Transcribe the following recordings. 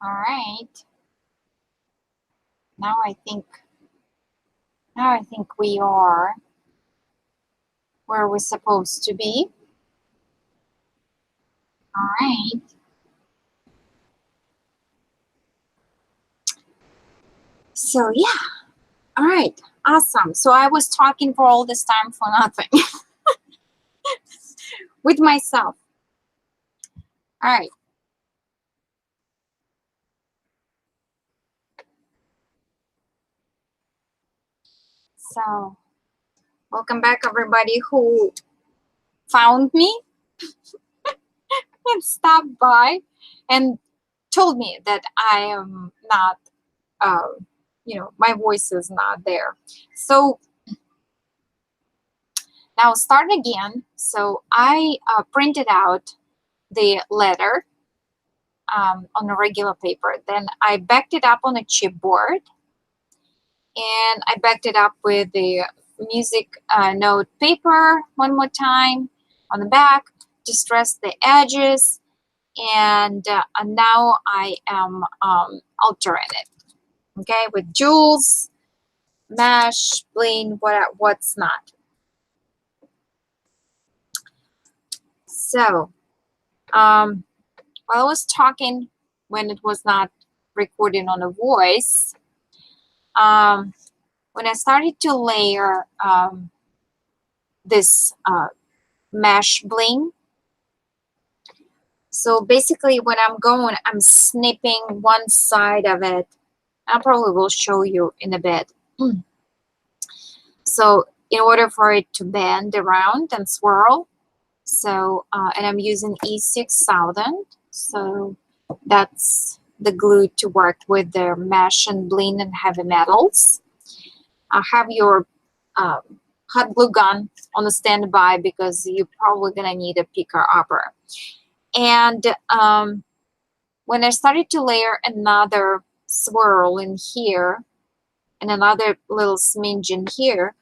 All right. Now I think we are where we're supposed to be. All right. So yeah. All right. Awesome. So I was talking for all this time for nothing with myself. All right. So welcome back, everybody who found me and stopped by and told me that I am not, my voice is not there. So now start again. So I printed out the letter on a regular paper. Then I backed it up on a chipboard, and I backed it up with the music note paper one more time on the back to stress the edges. And now I am altering it, okay, with jewels, mesh, bling, what's not. So while I was talking when it was not recording on a voice, when I started to layer this mesh bling, so basically when I'm snipping one side of it. I probably will show you in a bit. So in order for it to bend around and swirl, so and I'm using E6000, so that's the glue to work with the mesh and bling and heavy metals. Have your hot glue gun on the standby because you're probably gonna need a picker upper. And when I started to layer another swirl in here and another little smidge in here,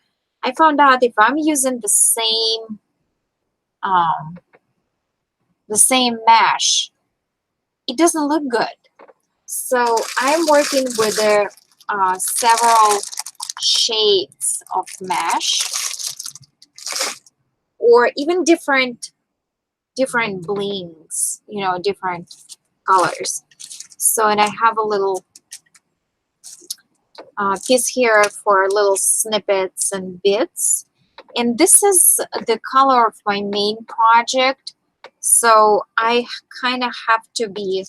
I found out if I'm using the same mesh, it doesn't look good. So I'm working with several shades of mesh, or even different blings, different colors. So, and I have a little piece here for little snippets and bits. And this is the color of my main project. So I kind of have to be,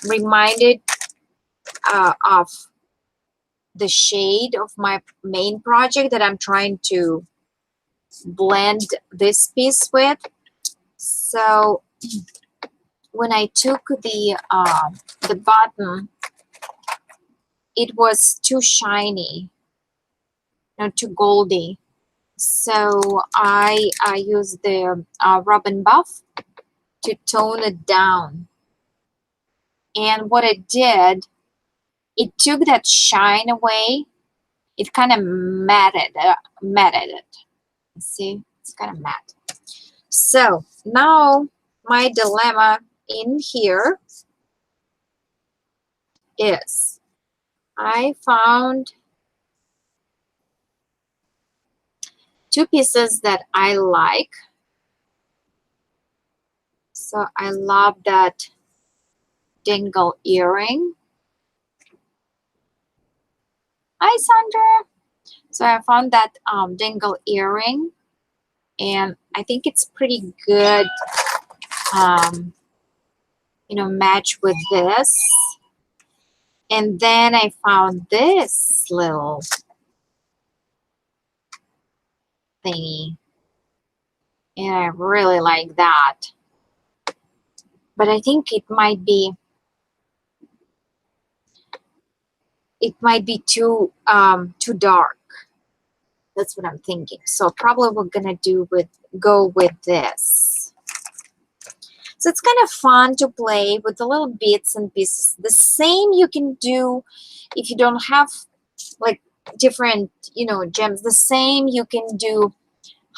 reminded of the shade of my main project that I'm trying to blend this piece with. So when I took the button, it was too shiny, too goldy. So I used the rub and buff to tone it down. And what it did, it took that shine away. It kind of matted it. See, it's kind of matte. So now my dilemma in here is I found two pieces that I like. So I love that dingle earring. Hi, Sandra. So I found that dingle earring, and I think it's pretty good, match with this. And then I found this little thingy, and I really like that. But I think it might be too dark. That's what I'm thinking. So probably we're gonna go with this. So it's kind of fun to play with the little bits and pieces. The same you can do if you don't have like different, gems. The same you can do.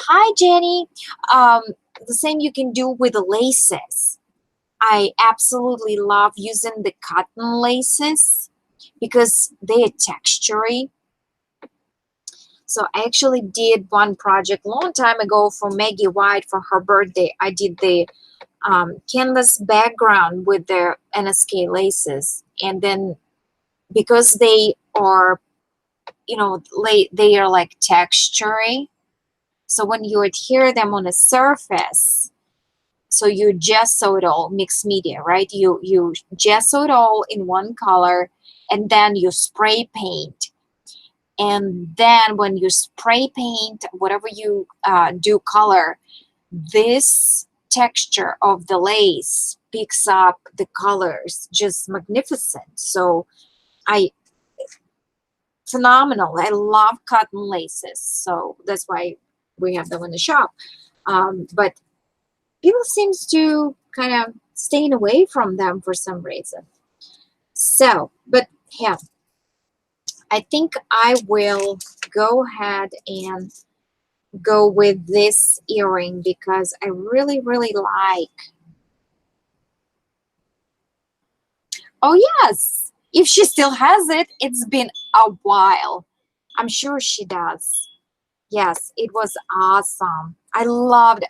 Hi, Jenny. The same you can do with the laces. I absolutely love using the cotton laces because they are textury. So I actually did one project a long time ago for Maggie White for her birthday. I did the canvas background with their NSK laces, and then because they are, you know, they are like textury. So when you adhere them on a surface, so you gesso it all, mixed media, right? You gesso it all in one color, and then you spray paint. And then when you spray paint, whatever you do color, this texture of the lace picks up the colors, just magnificent. So I phenomenal. I love cotton laces, so that's why we have them in the shop. But people seems to kind of staying away from them for some reason. So, but yeah, I think I will go ahead and go with this earring because I really, really like. Oh, yes. If she still has it, it's been a while. I'm sure she does. Yes, it was awesome. I loved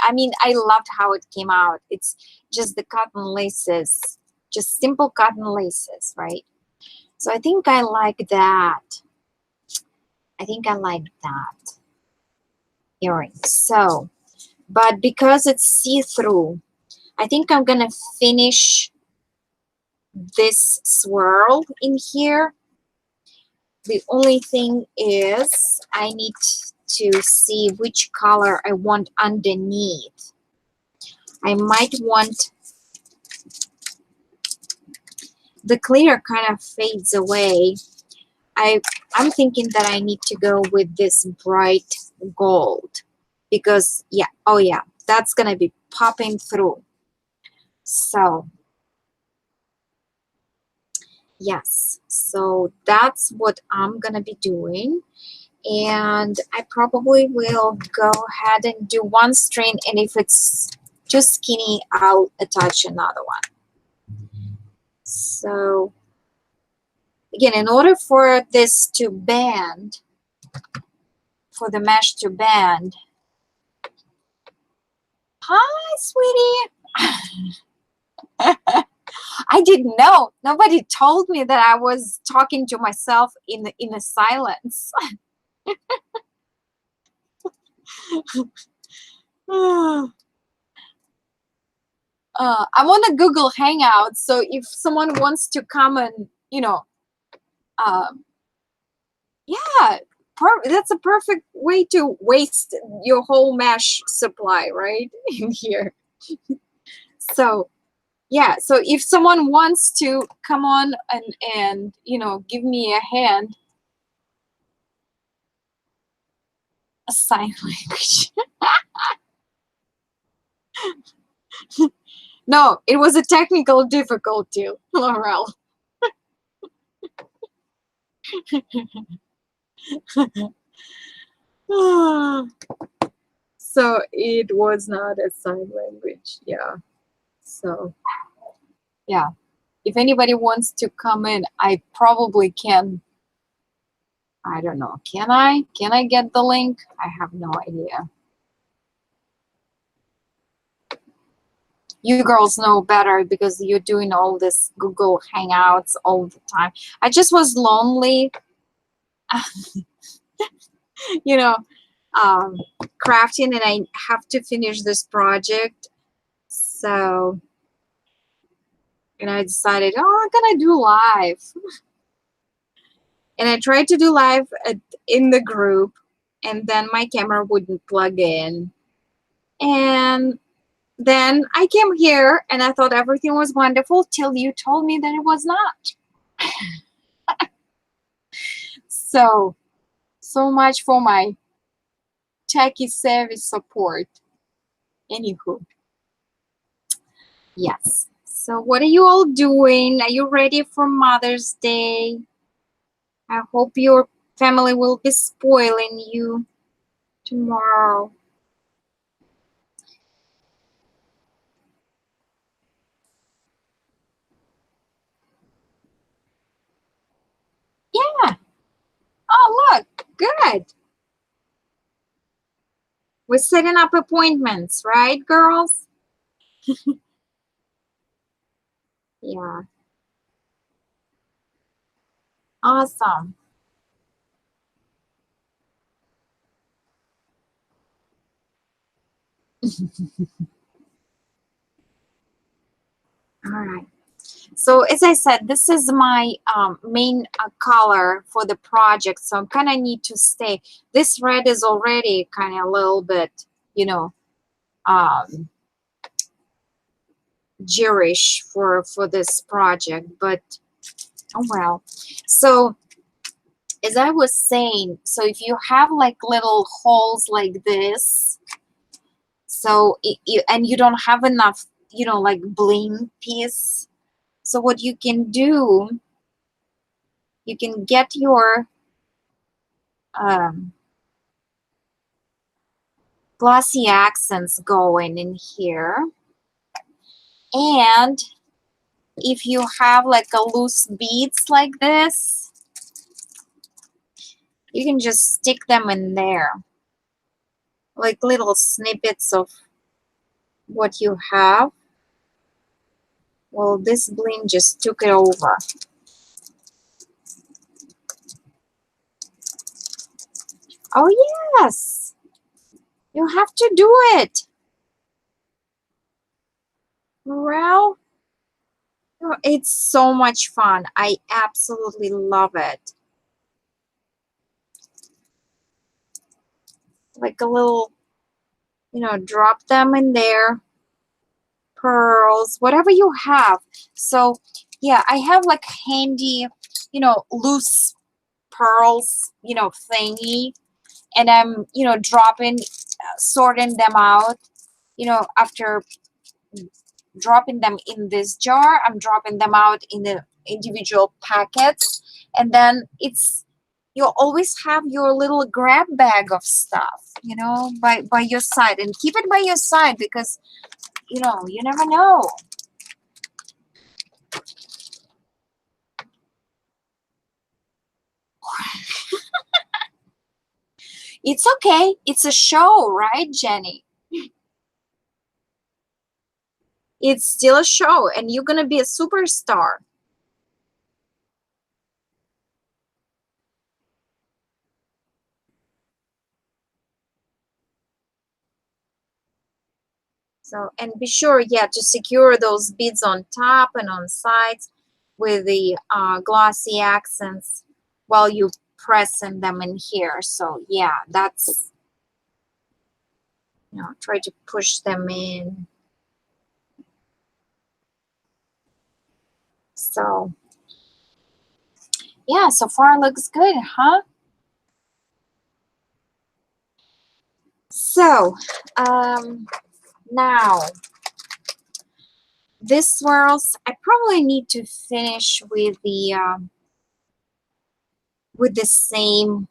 how it came out. It's just the cotton laces, just simple cotton laces, right? So I think I like that. I think I like that earring. So, but because it's see-through, I think I'm gonna finish this swirl in here. The only thing is I need to see which color I want underneath. I might want the clear kind of fades away. I'm thinking that I need to go with this bright gold because yeah, oh yeah, that's gonna be popping through. So yes, so that's what I'm gonna be doing. And I probably will go ahead and do one string, and if it's too skinny, I'll attach another one. So again, in order for this to bend, for the mesh to bend, hi, sweetie. I didn't know. Nobody told me that I was talking to myself in a silence. I'm on a Google Hangout, so if someone wants to come and, you know, yeah, that's a perfect way to waste your whole mesh supply, right? In here. So, yeah, so if someone wants to come on and you know, give me a hand, a sign language. No, it was a technical difficulty, Laurel. So it was not a sign language. Yeah. So yeah, if anybody wants to come in, I probably can. I don't know. Can I? Can I get the link? I have no idea. You girls know better because you're doing all this Google Hangouts all the time. I just was lonely, you know, crafting, and I have to finish this project. So, and I decided, oh, I'm gonna do live. And I tried to do live in the group, and then my camera wouldn't plug in. And then I came here and I thought everything was wonderful till you told me that it was not. So much for my techie service support. Anywho, yes. So what are you all doing? Are you ready for Mother's Day? I hope your family will be spoiling you tomorrow. Good. We're setting up appointments, right, girls? Yeah. Awesome. All right. So as I said, this is my main color for the project. So I'm kind of need to stay. This red is already kind of a little bit, you know, um, Jewish for this project, but oh well. So as I was saying, so if you have like little holes like this, so and you don't have enough, like bling piece, so what you can do, you can get your um, glossy accents going in here, and if you have like a loose beads like this, you can just stick them in there, like little snippets of what you have. Well, this bling just took it over. Oh yes, you have to do it. Well, it's so much fun. I absolutely love it. Like a little, drop them in there. Pearls, whatever you have. So yeah, I have like handy, loose pearls, thingy, and I'm, dropping, sorting them out, after dropping them in this jar, I'm dropping them out in the individual packets, and then you'll always have your little grab bag of stuff, by your side, and keep it by your side because you never know. It's okay. It's a show, right, Jenny? It's still a show, and you're gonna be a superstar. So, and be sure, yeah, to secure those beads on top and on sides with the glossy accents while you pressing them in here. So, yeah, that's, try to push them in. So, yeah, so far looks good, huh? So, now this swirls, I probably need to finish with the same,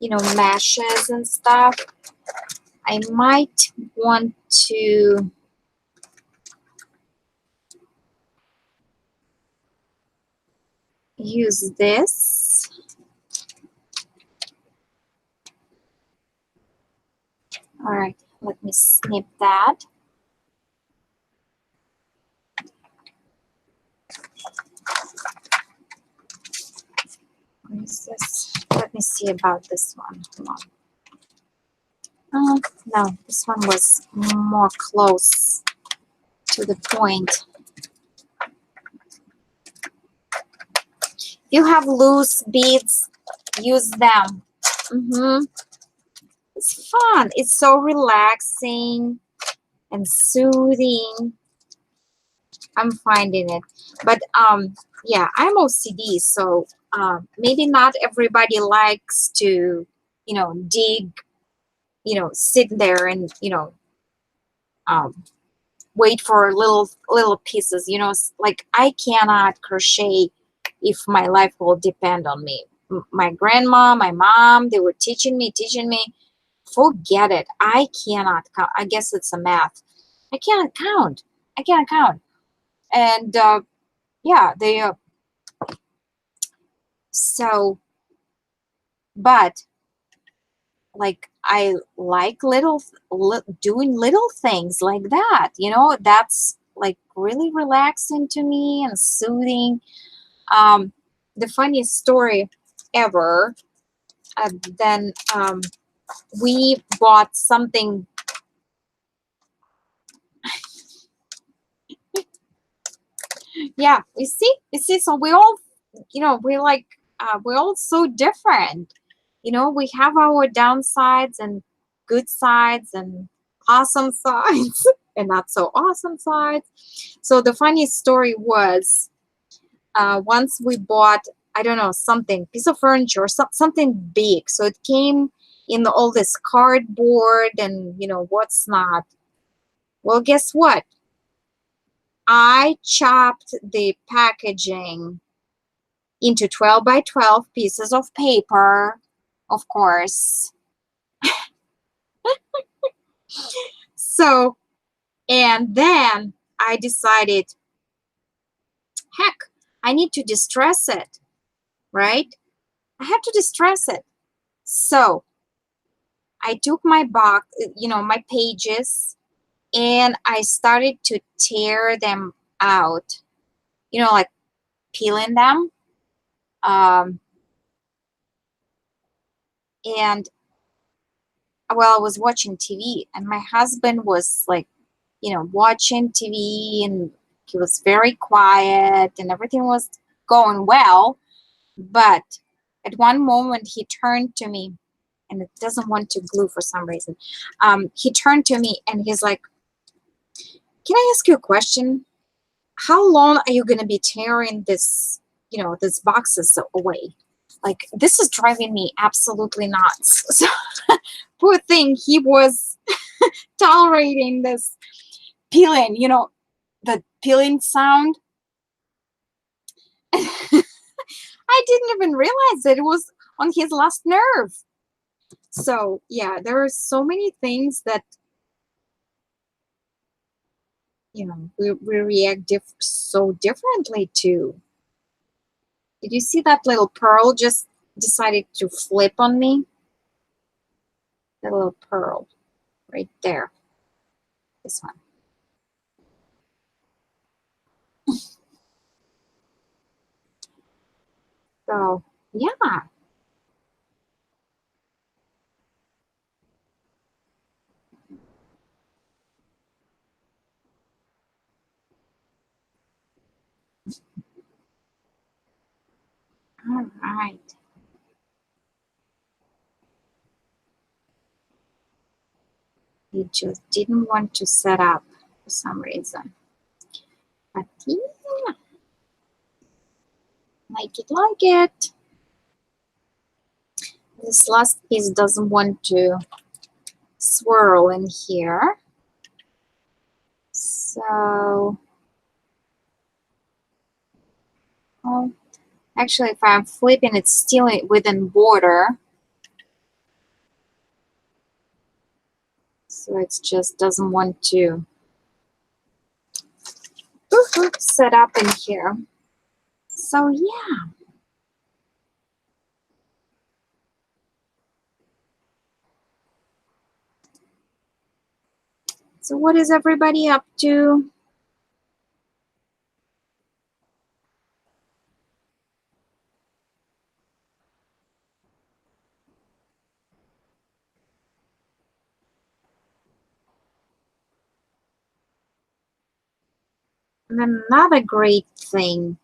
meshes and stuff. I might want to use this. All right, let me snip that. What is this? Let me see about this one. Hold on. No, this one was more close to the point. If you have loose beads, use them. It's fun. It's so relaxing and soothing. I'm finding it. But yeah, I'm OCD, so maybe not everybody likes to, dig, sit there and, um, wait for little pieces, like I cannot crochet if my life will depend on me. My grandma, my mom, they were teaching me. Forget it. I cannot count. I guess it's a math. I cannot count. And yeah, they so but like I like doing little things like that, you know, that's like really relaxing to me and soothing. The funniest story ever, then we bought something. Yeah, you see, so we all, you know, we're all so different. You know, we have our downsides and good sides and awesome sides and not so awesome sides. So the funniest story was, once we bought, I don't know, something, piece of furniture, something big. So it came in all this cardboard and, you know, what's not. Well, guess what? I chopped the packaging into 12 by 12 pieces of paper, of course. So, and then I decided, heck, I need to distress it, right? I have to distress it. So I took my box, you know, my pages, and I started to tear them out, you know, like peeling them. Um, and well, I was watching TV, and my husband was like, you know, watching TV, and he was very quiet, and everything was going well. But at one moment, he turned to me, and it doesn't want to glue for some reason. He turned to me, and he's like, "Can I ask you a question? How long are you going to be tearing this, you know, these boxes away? Like, this is driving me absolutely nuts." So, poor thing, he was tolerating this peeling, you know, the peeling sound. I didn't even realize that it was on his last nerve. So yeah, there are so many things that, you know, we react so differently to. Did you see that little pearl just decided to flip on me? The little pearl right there. This one. So yeah. All right. He just didn't want to set up for some reason. But yeah, like it. This last piece doesn't want to swirl in here. So, well, actually, if I'm flipping, it's still within border. So it just doesn't want to set up in here. So yeah. So what is everybody up to? And another great thing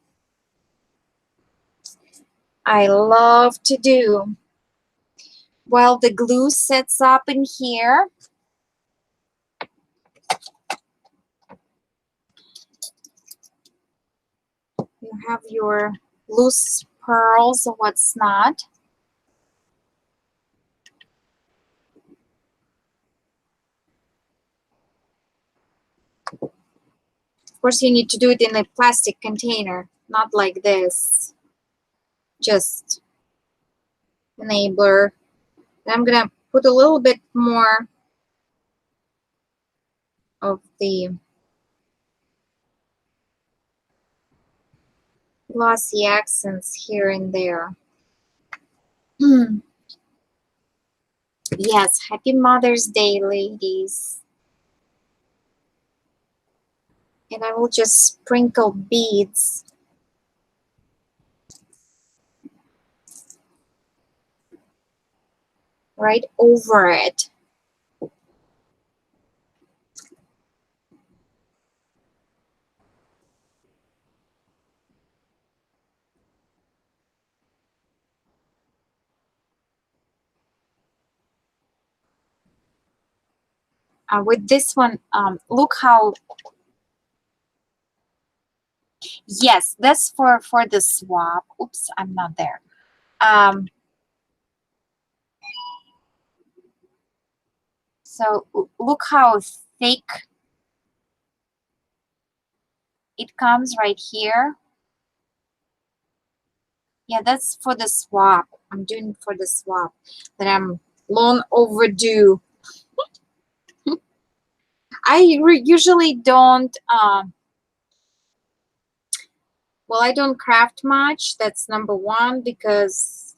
I love to do while the glue sets up in here, you have your loose pearls or what's not. Of course, you need to do it in a plastic container, not like this. Just enabler. And I'm gonna put a little bit more of the glossy accents here and there. Yes, happy Mother's Day, ladies. And I will just sprinkle beads right over it. With this one, look how, yes, that's for the swap. Oops, I'm not there. So look how thick it comes right here. Yeah, that's for the swap. I'm doing for the swap that I'm long overdue. I usually don't, well, I don't craft much. That's number one, because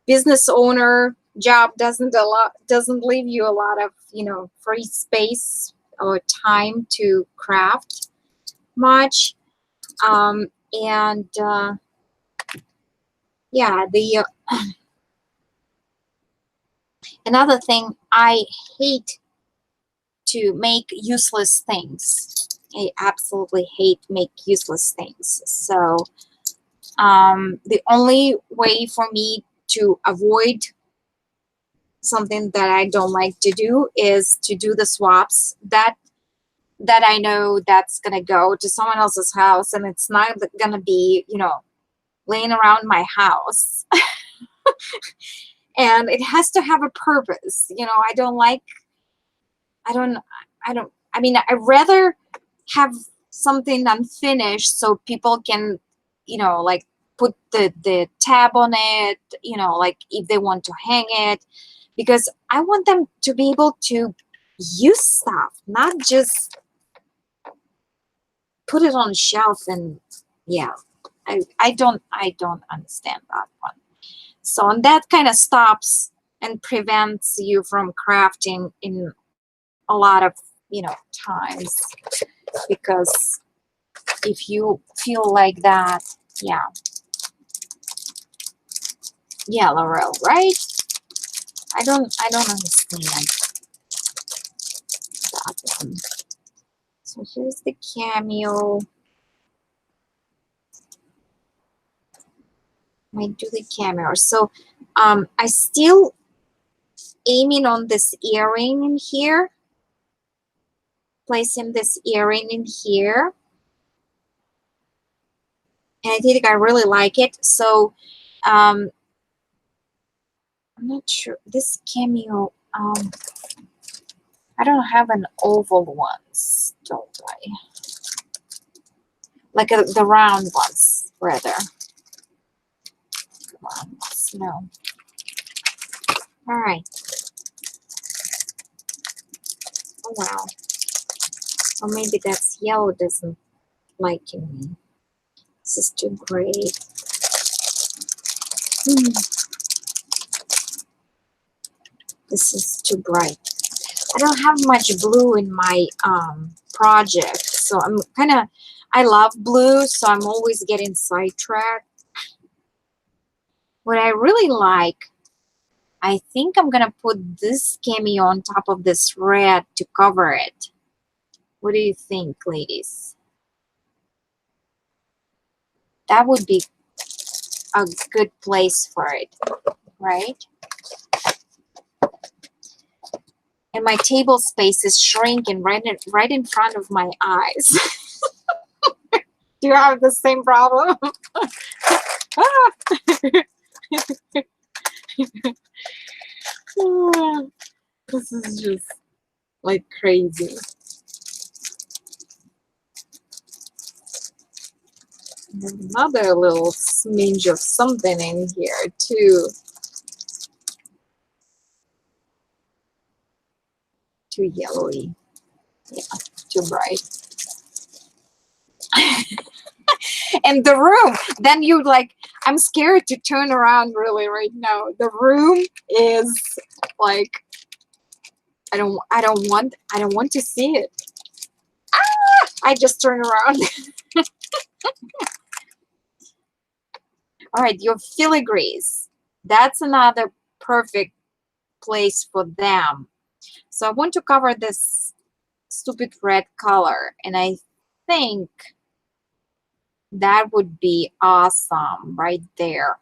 business owner job doesn't leave you a lot of, free space or time to craft much. And yeah, the another thing, I hate to make useless things. I absolutely hate make useless things. So the only way for me to avoid something that I don't like to do is to do the swaps that I know that's gonna go to someone else's house, and it's not gonna be, laying around my house. And it has to have a purpose. I don't like, I don't, I mean, I rather have something unfinished so people can, like put the tab on it, like if they want to hang it, because I want them to be able to use stuff, not just put it on a shelf. And yeah, I don't understand that one. So, and that kind of stops and prevents you from crafting in a lot of, times, because if you feel like that, yeah. Yeah, Laurel, right? I don't understand that one. So here's the cameo. I do the cameo. So I still aiming on this earring in here, placing this earring in here. And I think I really like it. So I'm not sure. This cameo, I don't have an oval ones, don't I? Like the round ones, rather. Round ones, no. All right. Oh, wow. Or maybe that's yellow doesn't like me. This is too gray. This is too bright. I don't have much blue in my project, so I love blue, so I'm always getting sidetracked. What I really like, I think I'm gonna put this cameo on top of this red to cover it. What do you think, ladies? That would be a good place for it, right? And my table space is shrinking right in front of my eyes. Do you have the same problem? This is just like crazy. Another little smidge of something in here too. Too yellowy. Yeah, too bright. And the room, then you like, I'm scared to turn around really right now. The room is like, I don't want to see it. Ah! I just turn around. All right, your filigrees. That's another perfect place for them. So I want to cover this stupid red color, and I think that would be awesome right there.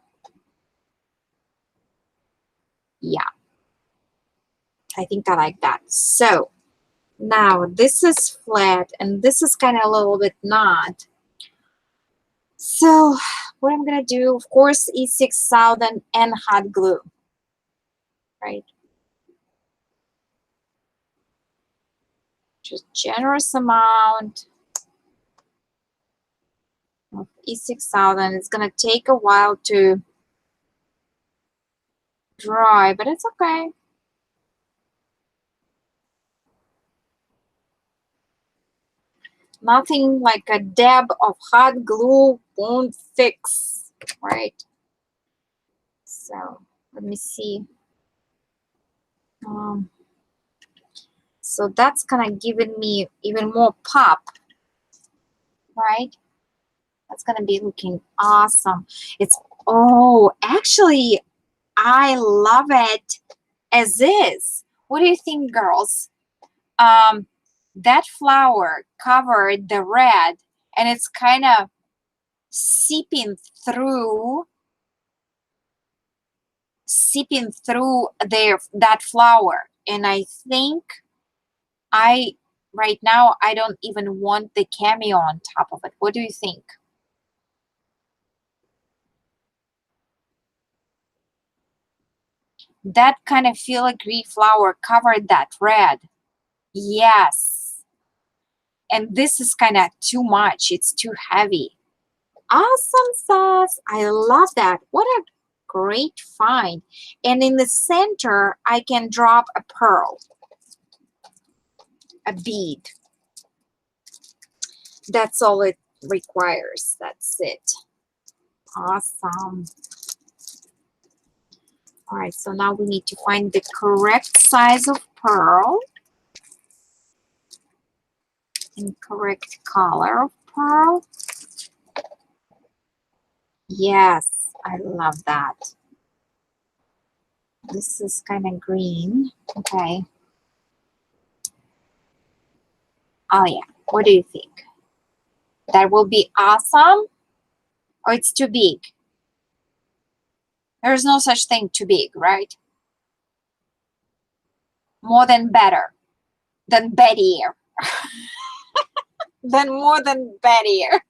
Yeah, I think I like that. So now this is flat and this is kind of a little bit not. So what I'm gonna do, of course, E6000 and hot glue, right? Just generous amount of E6000. It's gonna take a while to dry, but it's okay. Nothing like a dab of hot glue won't fix, right? So let me see. So that's kind of giving me even more pop, right? That's gonna be looking awesome. It's, oh, actually, I love it as is. What do you think, girls? That flower covered the red, and it's kind of seeping through that flower. And I think right now I don't even want the cameo on top of it. What do you think? That kind of filigree flower covered that red. Yes. And this is kind of too much. It's too heavy. Awesome sauce. I love that. What a great find. And in the center, I can drop a pearl, a bead. That's all it requires. That's it. Awesome. All right, so now we need to find the correct size of pearl and correct color of pearl. Yes, I love that. This is kind of green. Okay. Oh yeah, what do you think? That will be awesome, or it's too big? There's no such thing too big, right? More than better, than better. Then more than better.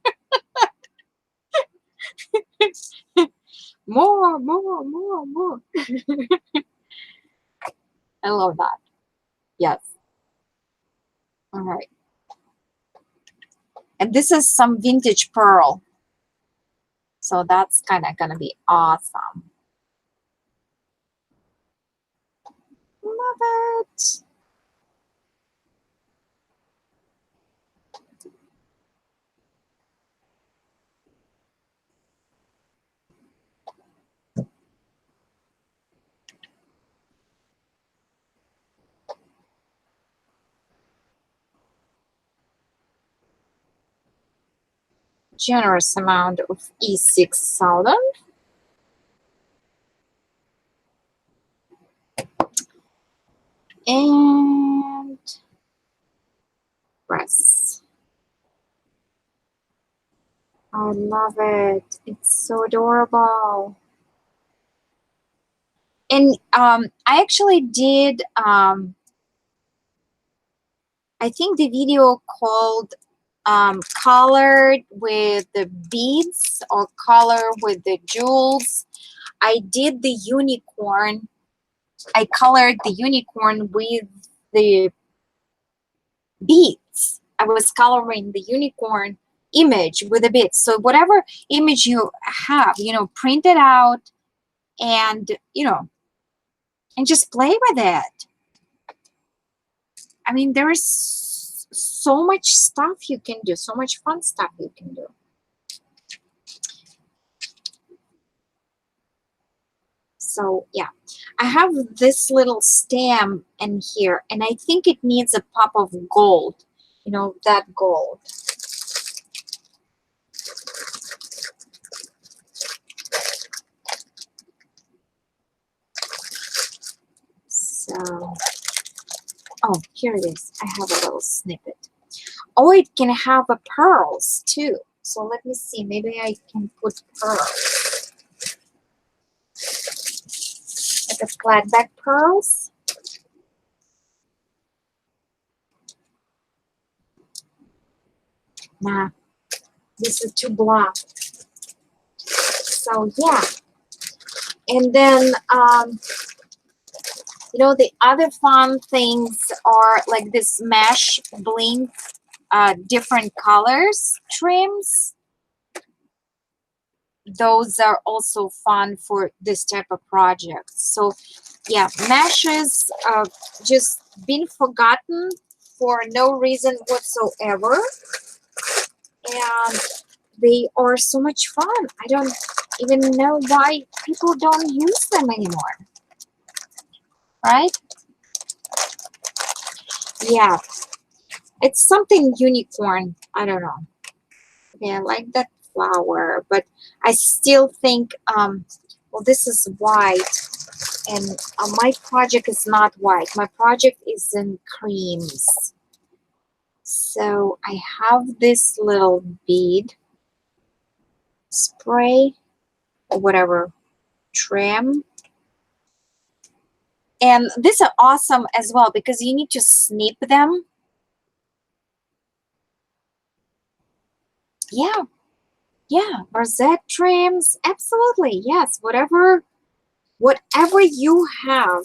More. I love that. Yes. All right. And this is some vintage pearl. So that's kind of going to be awesome. Love it. Generous amount of E6000. And press. I love it. It's so adorable. And I actually did, I think the video called colored with the beads or color with the jewels. I did the unicorn. I colored the unicorn with the beads. I was coloring the unicorn image with the beads. So whatever image you have, print it out and, and just play with it. I mean, there is so much stuff you can do, so much fun stuff you can do. So yeah, I have this little stem in here, and I think it needs a pop of gold, you know, that gold. So, oh, here it is. I have a little snippet. Oh, it can have a pearls too. So let me see. Maybe I can put pearls, like a flat back pearls. Nah, this is too black. So yeah, and then you know, the other fun things are like this mesh bling, different colors trims. Those are also fun for this type of project. So yeah, meshes just been forgotten for no reason whatsoever, and they are so much fun. I don't even know why people don't use them anymore, right? Yeah, it's something unicorn. I don't know. Yeah, I like that flower, but I still think well, this is white, and my project is not white. My project is in creams. So I have this little bead spray or whatever trim, and these are awesome as well because you need to snip them. Yeah, yeah, rosette trims, absolutely, yes. Whatever you have,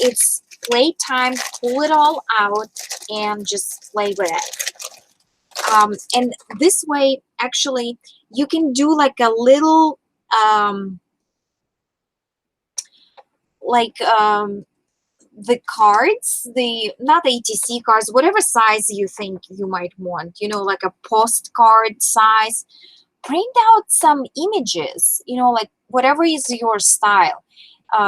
it's playtime. Pull it all out and just play with it. And this way, actually, you can do like a little, like the cards, the not ATC cards, whatever size you think you might want. You know, like a postcard size. Print out some images. You know, like whatever is your style.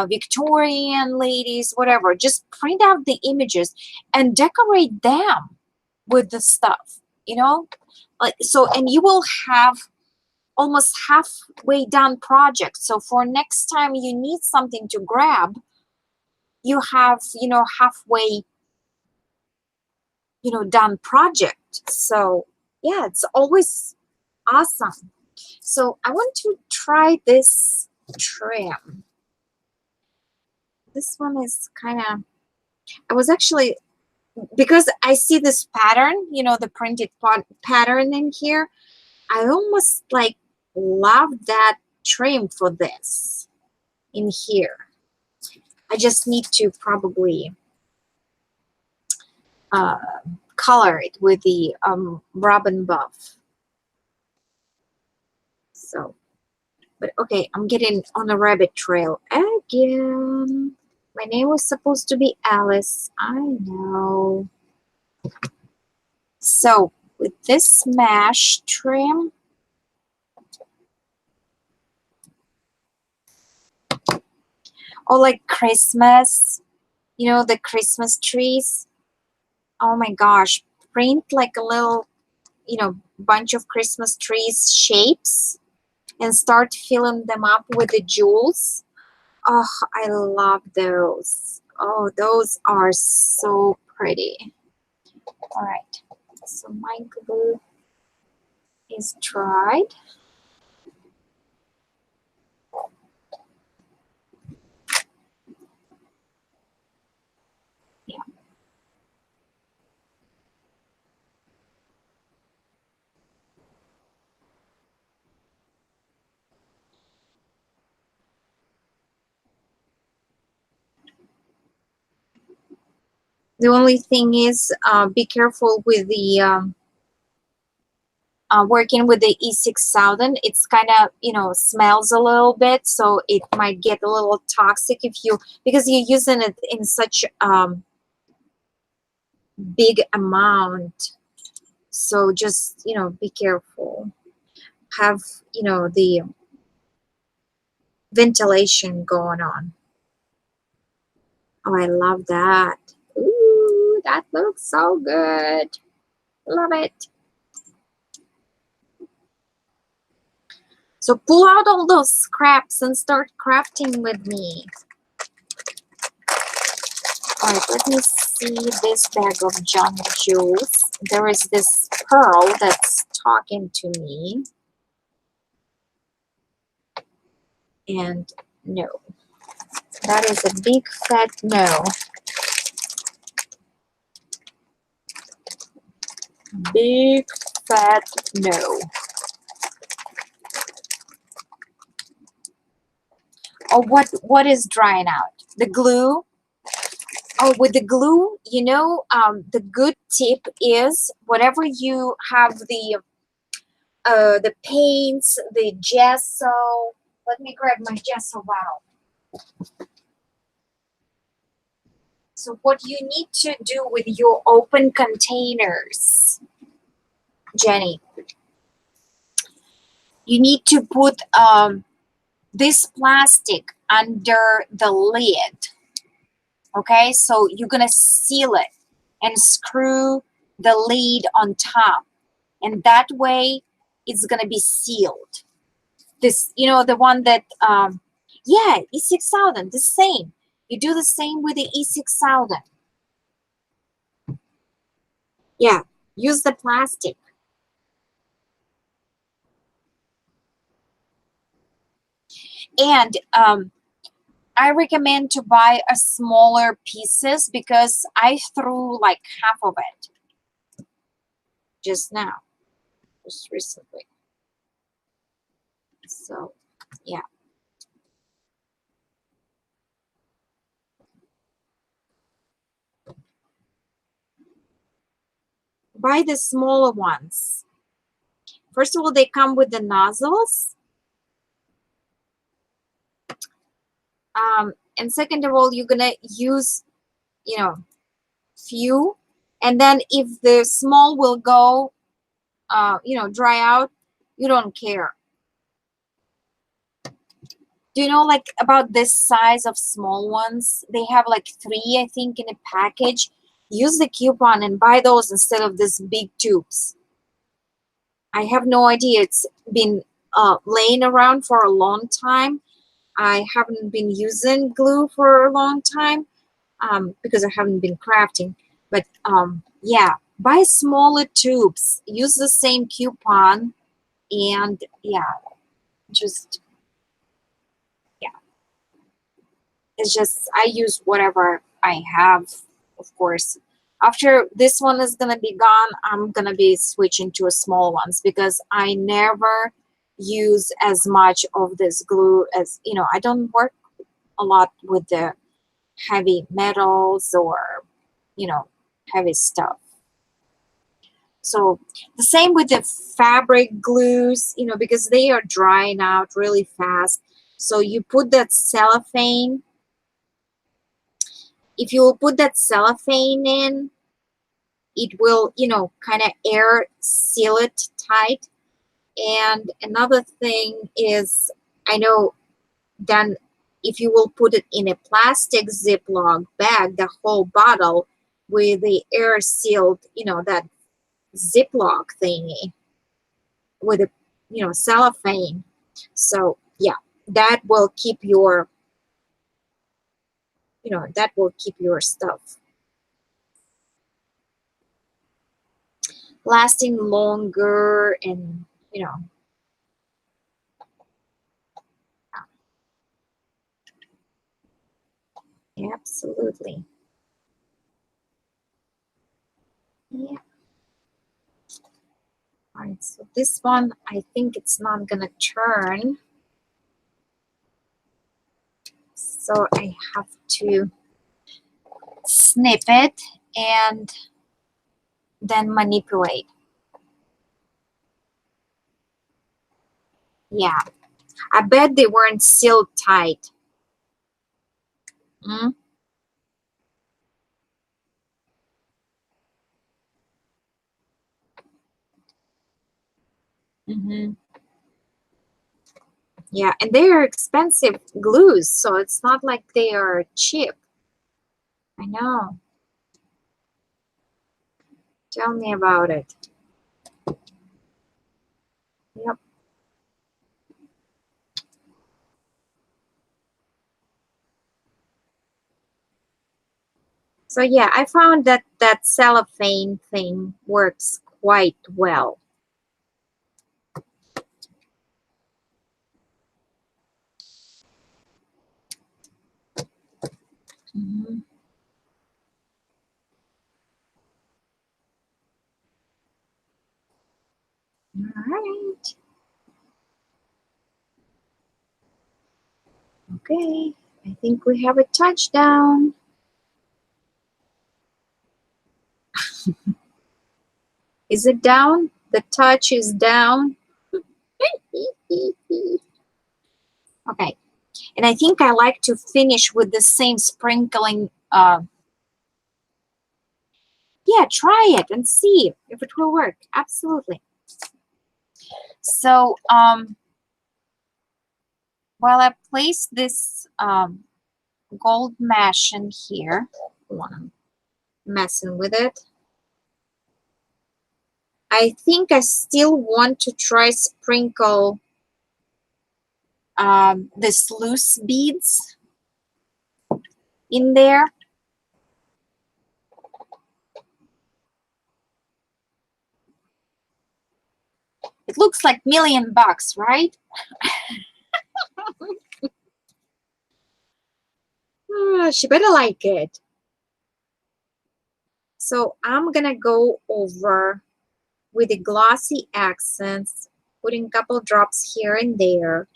Victorian ladies, whatever. Just print out the images and decorate them with the stuff. You know, like so, and you will have almost halfway done project. So for next time you need something to grab, you have, you know, halfway, you know, done project. So yeah, it's always awesome. So I want to try this trim. This one is kind of, I was actually, because I see this pattern, you know, the printed pattern in here, I almost like love that trim for this in here. I just need to probably uh, color it with the Robin Buff. So, but okay, I'm getting on a rabbit trail again. My name was supposed to be Alice. I know. So, with this mesh trim, or like Christmas, you know, the Christmas trees. Oh my gosh, print like a little, you know, bunch of Christmas trees shapes and start filling them up with the jewels. Oh, I love those. Oh, those are so pretty. All right, so my glue is dried. Yeah. The only thing is, be careful with the working with the E6000. It's kind of, you know, smells a little bit, so it might get a little toxic if you, because you're using it in such big amount. So just, you know, be careful. Have, you know, the ventilation going on. Oh, I love that. Ooh, that looks so good. Love it. So pull out all those scraps and start crafting with me. All right, let me see this bag of junk jewels. There is this pearl that's talking to me. And no. That is a big fat no. Big fat no. Oh, what is drying out? The glue? Oh, with the glue, you know, the good tip is whatever you have the paints, the gesso. Let me grab my gesso bottle. So what you need to do with your open containers, Jenny, you need to put this plastic under the lid. Okay, so you're gonna seal it and screw the lid on top, and that way it's gonna be sealed. This, you know, the one that yeah, E6000, the same. You do the same with the E6000. Yeah, use the plastic. And I recommend to buy a smaller pieces because I threw like half of it just now, just recently. So yeah. Buy the smaller ones. First of all, they come with the nozzles. And second of all, you're gonna use, you know, few. And then if the small will go, you know, dry out, you don't care. Do you know like about this size of small ones? They have like 3, I think, in a package. Use the coupon and buy those instead of this big tubes. I have no idea. It's been laying around for a long time. I haven't been using glue for a long time because I haven't been crafting. But yeah, buy smaller tubes. Use the same coupon, and yeah, just yeah. It's just I use whatever I have, of course. After this one is gonna be gone, I'm gonna be switching to a small ones because I never use as much of this glue as, you know, I don't work a lot with the heavy metals or, you know, heavy stuff. So the same with the fabric glues, you know, because they are drying out really fast. So you put that cellophane. If you put that cellophane in, it will, you know, kind of air seal it tight. And another thing is, I know then if you will put it in a plastic Ziploc bag, the whole bottle with the air sealed, you know, that Ziploc thingy with a, you know, cellophane. So yeah, that will keep your, you know, that will keep your stuff lasting longer, and you know, absolutely. Yeah. All right, so this one, I think it's not gonna turn. So I have to snip it and then manipulate. Yeah, I bet they weren't sealed tight. Mm? Mm-hmm. Yeah, and they are expensive glues, so it's not like they are cheap. I know. Tell me about it. Yep. So yeah, I found that that cellophane thing works quite well. Mhm. All right. Okay. I think we have a touchdown. Is it down? The touch is down. Okay. And I think I like to finish with the same sprinkling. Yeah, try it and see if it will work. Absolutely. So while I place this gold mesh in here, while I'm messing with it, I think I still want to try sprinkle this loose beads in there. It looks like $1,000,000, right? She better like it. So I'm gonna go over with the glossy accents, putting a couple drops here and there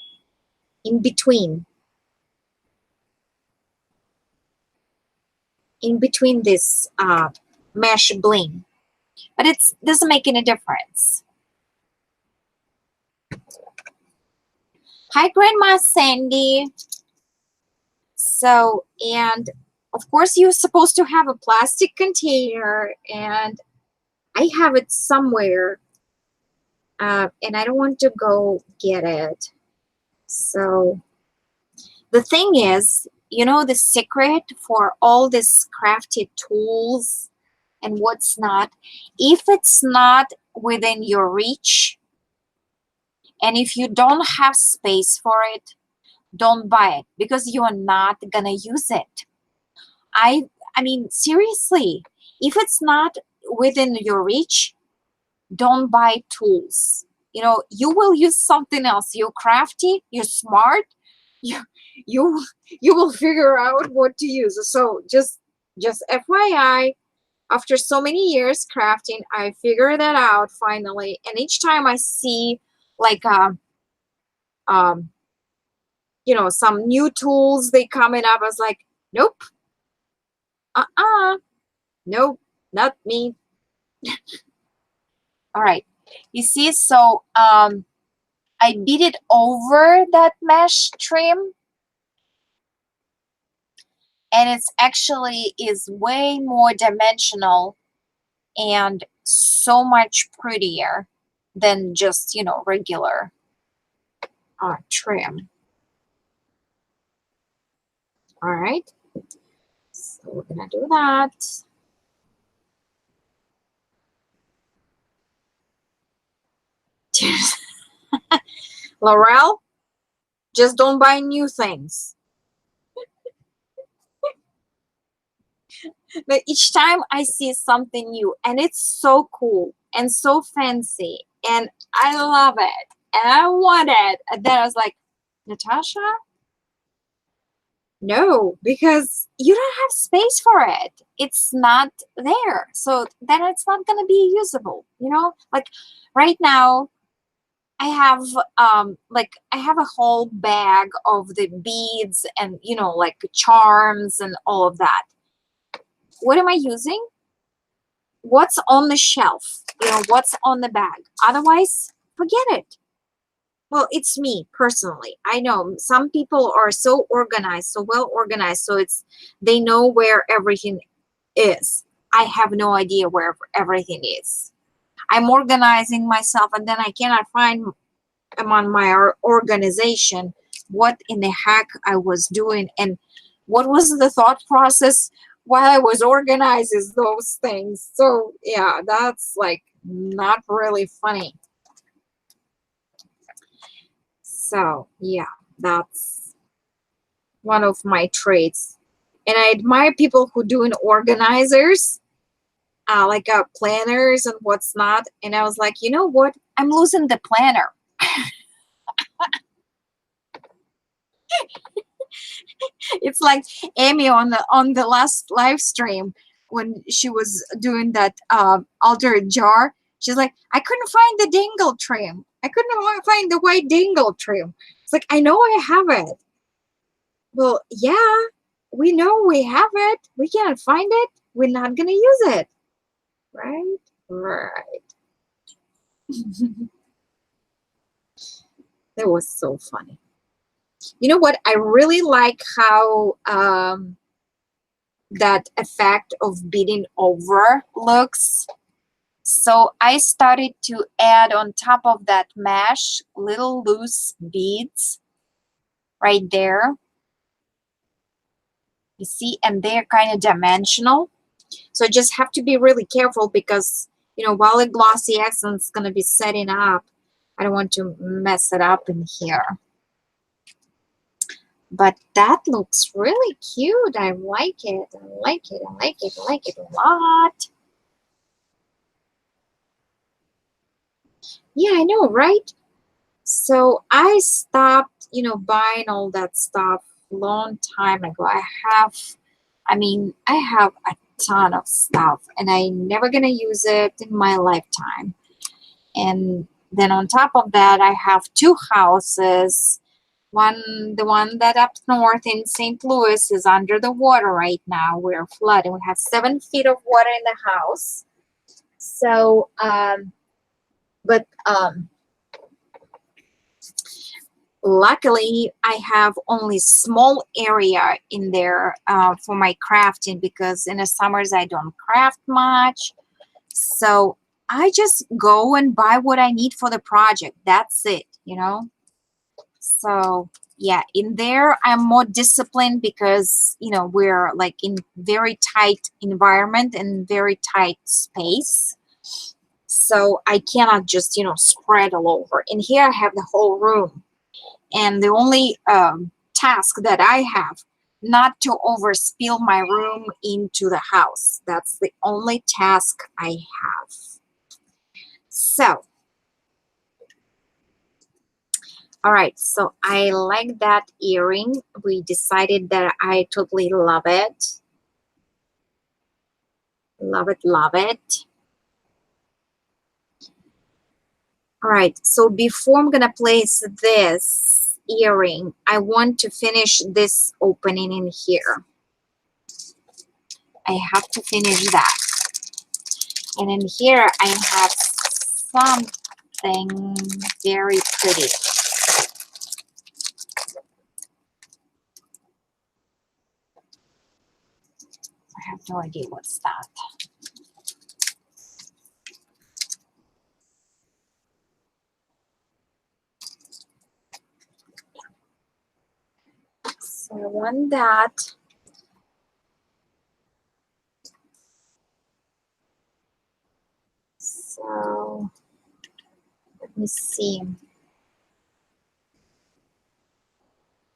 in between this mesh bling, but it doesn't make any difference. Hi, Grandma Sandy. So, and of course you're supposed to have a plastic container, and I have it somewhere, and I don't want to go get it. So the thing is, you know, the secret for all these crafty tools and what's not, if it's not within your reach, and if you don't have space for it, don't buy it, because you are not gonna use it. I mean, seriously, if it's not within your reach, don't buy tools. You know, you will use something else. You're crafty, you're smart, you you you will figure out what to use. So just FYI, after so many years crafting, I figured that out finally. And each time I see like um you know, some new tools they coming up, I was like, nope, nope, not me. All right, you see, so I beat it over that mesh trim, and it's actually is way more dimensional and so much prettier than just, you know, regular trim. All right, so we're gonna do that. Laurel, just don't buy new things. But each time I see something new and it's so cool and so fancy and I love it and I want it, and then I was like, Natasha, no, because you don't have space for it. It's not there. So then it's not going to be usable, you know? Like right now, I have like I have a whole bag of the beads and, you know, like charms and all of that. What am I using? What's on the shelf? You know, what's on the bag? Otherwise, forget it. Well, it's me personally. I know some people are so organized, so well organized, so they know where everything is. I have no idea where everything is. I'm organizing myself and then I cannot find among my organization, what in the heck I was doing and what was the thought process while I was organizing those things. So yeah, that's like not really funny. So yeah, that's one of my traits. And I admire people who do an organizers, like planners and what's not. And I was like, you know what? I'm losing the planner. It's like Amy on the last live stream when she was doing that altar jar. She's like, I couldn't find the dingle trim. I couldn't find the white dingle trim. It's like, I know I have it. Well, yeah, we know we have it. We can't find it. We're not gonna use it, right? Right. That was so funny. You know what? I really like how that effect of beading over looks. So I started to add on top of that mesh little loose beads right there. You see, and they're kind of dimensional. So I just have to be really careful because, you know, while the glossy accent is going to be setting up, I don't want to mess it up in here. But that looks really cute. I like it. I like it. I like it. I like it a lot. Yeah, I know, right? So I stopped, you know, buying all that stuff a long time ago. I have a ton of stuff and I'm never gonna use it in my lifetime. And then on top of that, I have two houses. The one that up north in St. Louis is under the water right now. We're flooding. We have 7 feet of water in the house. So, luckily, I have only small area in there for my crafting because in the summers I don't craft much. So I just go and buy what I need for the project. That's it, you know. So yeah, in there I'm more disciplined because, you know, we're like in very tight environment and very tight space. So I cannot just, you know, spread all over. In here I have the whole room. And the only task that I have, not to overspill my room into the house. That's the only task I have. So, all right, so I like that earring. We decided that I totally love it. Love it, love it. All right, so before I'm gonna place this earring, I want to finish this opening in here. I have to finish that. And in here I have something very pretty. I have no idea what's that. So I want that. So let me see.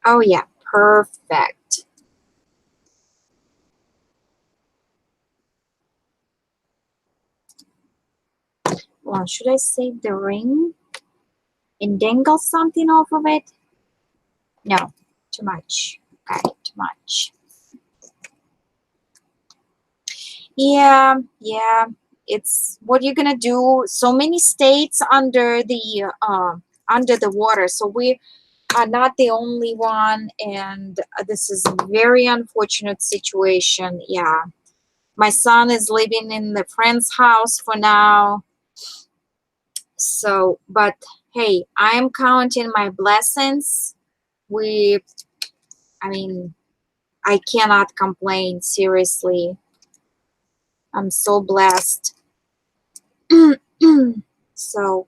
Oh yeah, perfect. Well, should I save the ring and dangle something off of it? No, too much. Okay, too much. Yeah, yeah. It's what you're gonna do. So many states under the water. So we are not the only one, and this is a very unfortunate situation. Yeah, my son is living in the friend's house for now. So, but hey, I am counting my blessings. I mean, I cannot complain, seriously. I'm so blessed. So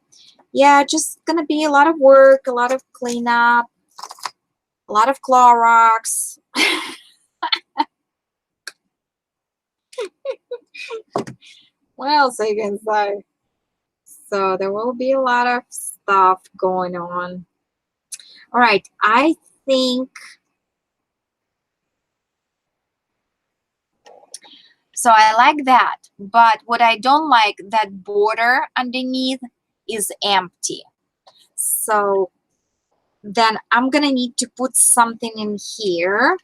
yeah, just gonna be a lot of work, a lot of cleanup, a lot of Clorox. What else I can say? So there will be a lot of stuff going on. All right, I think so. I like that, but what I don't like, that border underneath is empty. So then I'm gonna need to put something in here,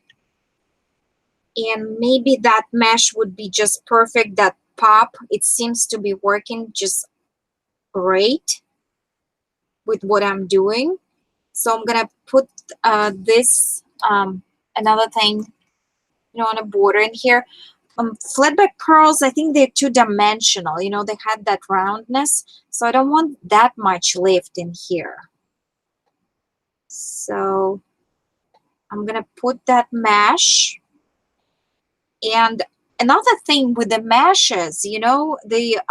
and maybe that mesh would be just perfect. That pop, it seems to be working just great with what I'm doing. So I'm gonna put this another thing, on a border in here. Flatback pearls, I think they're two-dimensional. They had that roundness, so I don't want that much lift in here. So I'm gonna put that mesh. And another thing with the meshes, the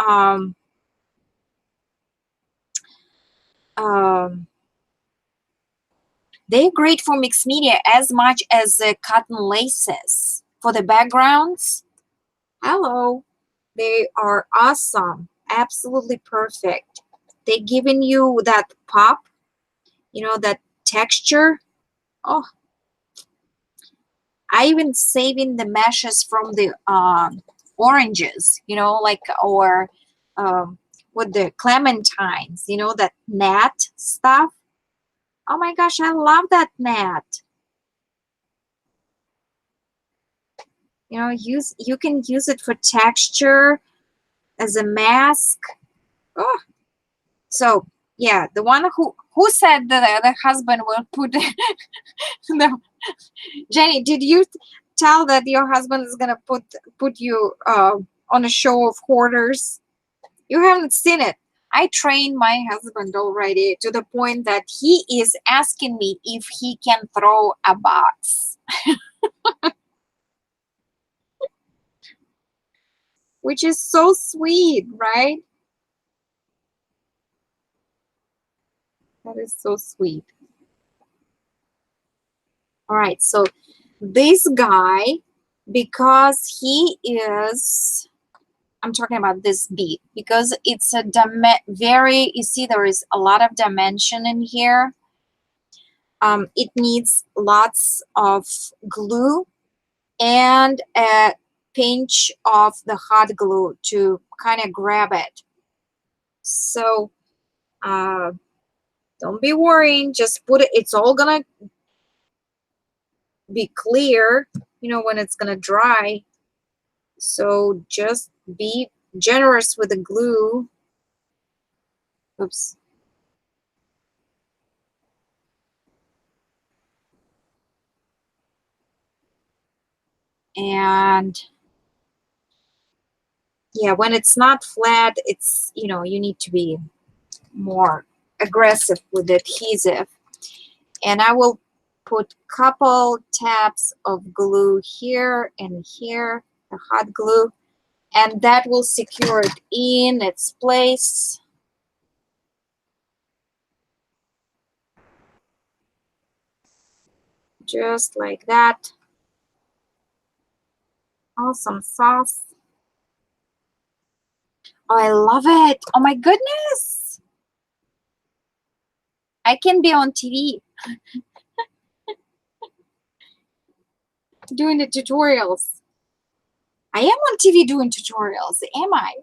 they're great for mixed media as much as the cotton laces for the backgrounds. Hello, they are awesome, absolutely perfect. They're giving you that pop, that texture. Oh, I even saving the meshes from the oranges, or with the clementines, that gnat stuff. Oh my gosh, I love that gnat. You can use it for texture as a mask. Oh, so yeah, the one who said that the husband will put no, Jenny, did you tell that your husband is gonna put you on a show of hoarders? You haven't seen it. I trained my husband already to the point that he is asking me if he can throw a box. Which is so sweet, right? That is so sweet. All right, so this guy, because he is, I'm talking about this bead, because it's a you see there is a lot of dimension in here. It needs lots of glue and a pinch of the hot glue to kind of grab it. So don't be worrying, just put it, it's all gonna be clear, when it's gonna dry. So just be generous with the glue. Oops. And yeah, when it's not flat, it's, you need to be more aggressive with the adhesive. And I will put couple tabs of glue here and here, the hot glue, and that will secure it in its place. Just like that. Awesome sauce. Oh, I love it. Oh my goodness. I can be on TV doing the tutorials. I am on TV doing tutorials, am I?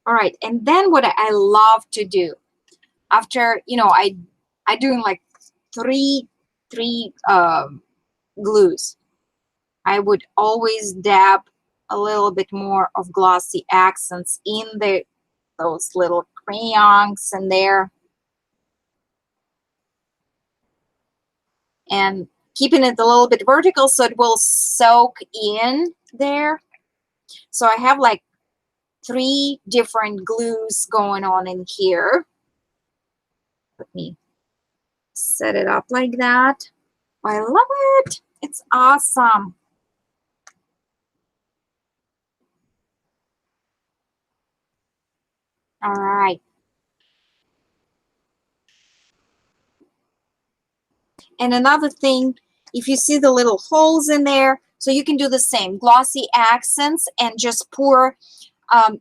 All right, and then what I love to do after, I doing like three glues, I would always dab a little bit more of glossy accents in those little crayons in there, and keeping it a little bit vertical so it will soak in there. So I have like 3 different glues going on in here. Let me set it up like that. I love it. It's awesome. All right. And another thing, if you see the little holes in there, so you can do the same, glossy accents and just pour.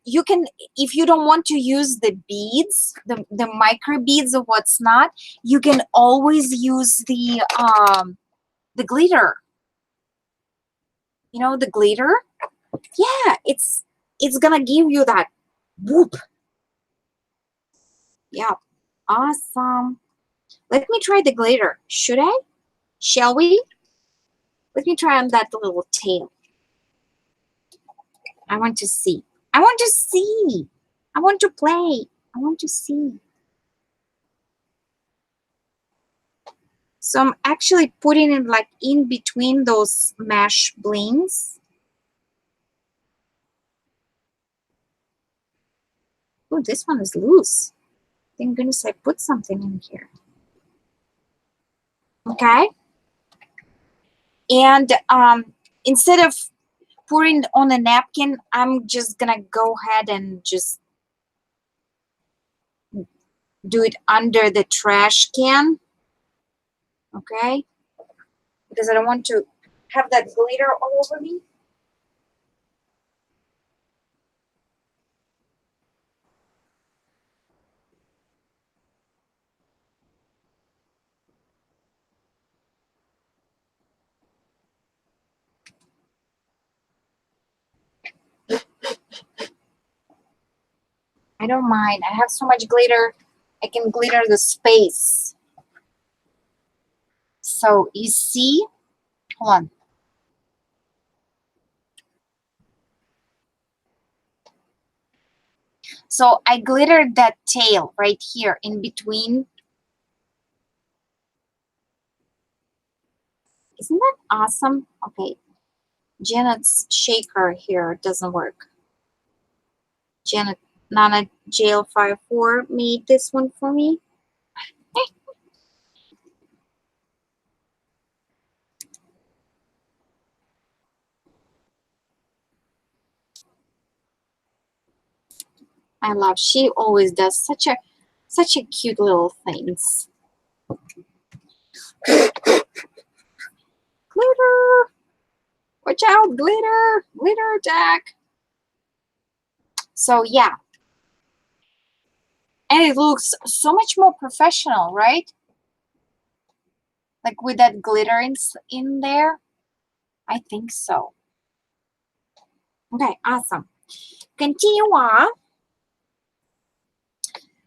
You can, if you don't want to use the beads, the micro beads of what's not, you can always use the glitter. You know, the glitter. Yeah, it's gonna give you that whoop. Yeah, awesome. Let me try the glitter. Should I? Shall we? Let me try on that little tail. I want to see. I want to see. I want to play. I want to see. So I'm actually putting it like in between those mesh blings. Oh, this one is loose. Thank goodness I put something in here. Okay. And instead of pouring on a napkin, I'm just gonna go ahead and just do it under the trash can. Okay. Because I don't want to have that glitter all over me. I don't mind. I have so much glitter. I can glitter the space. So you see, hold on. So I glittered that tail right here in between. Isn't that awesome? Okay. Janet's shaker here doesn't work. Janet, Nana Jail 54 made this one for me. I love. She always does such a cute little things. Glitter! Watch out, glitter! Glitter attack! So yeah. And it looks so much more professional, right? Like with that glitter in there. I think so. Okay, awesome. Continue on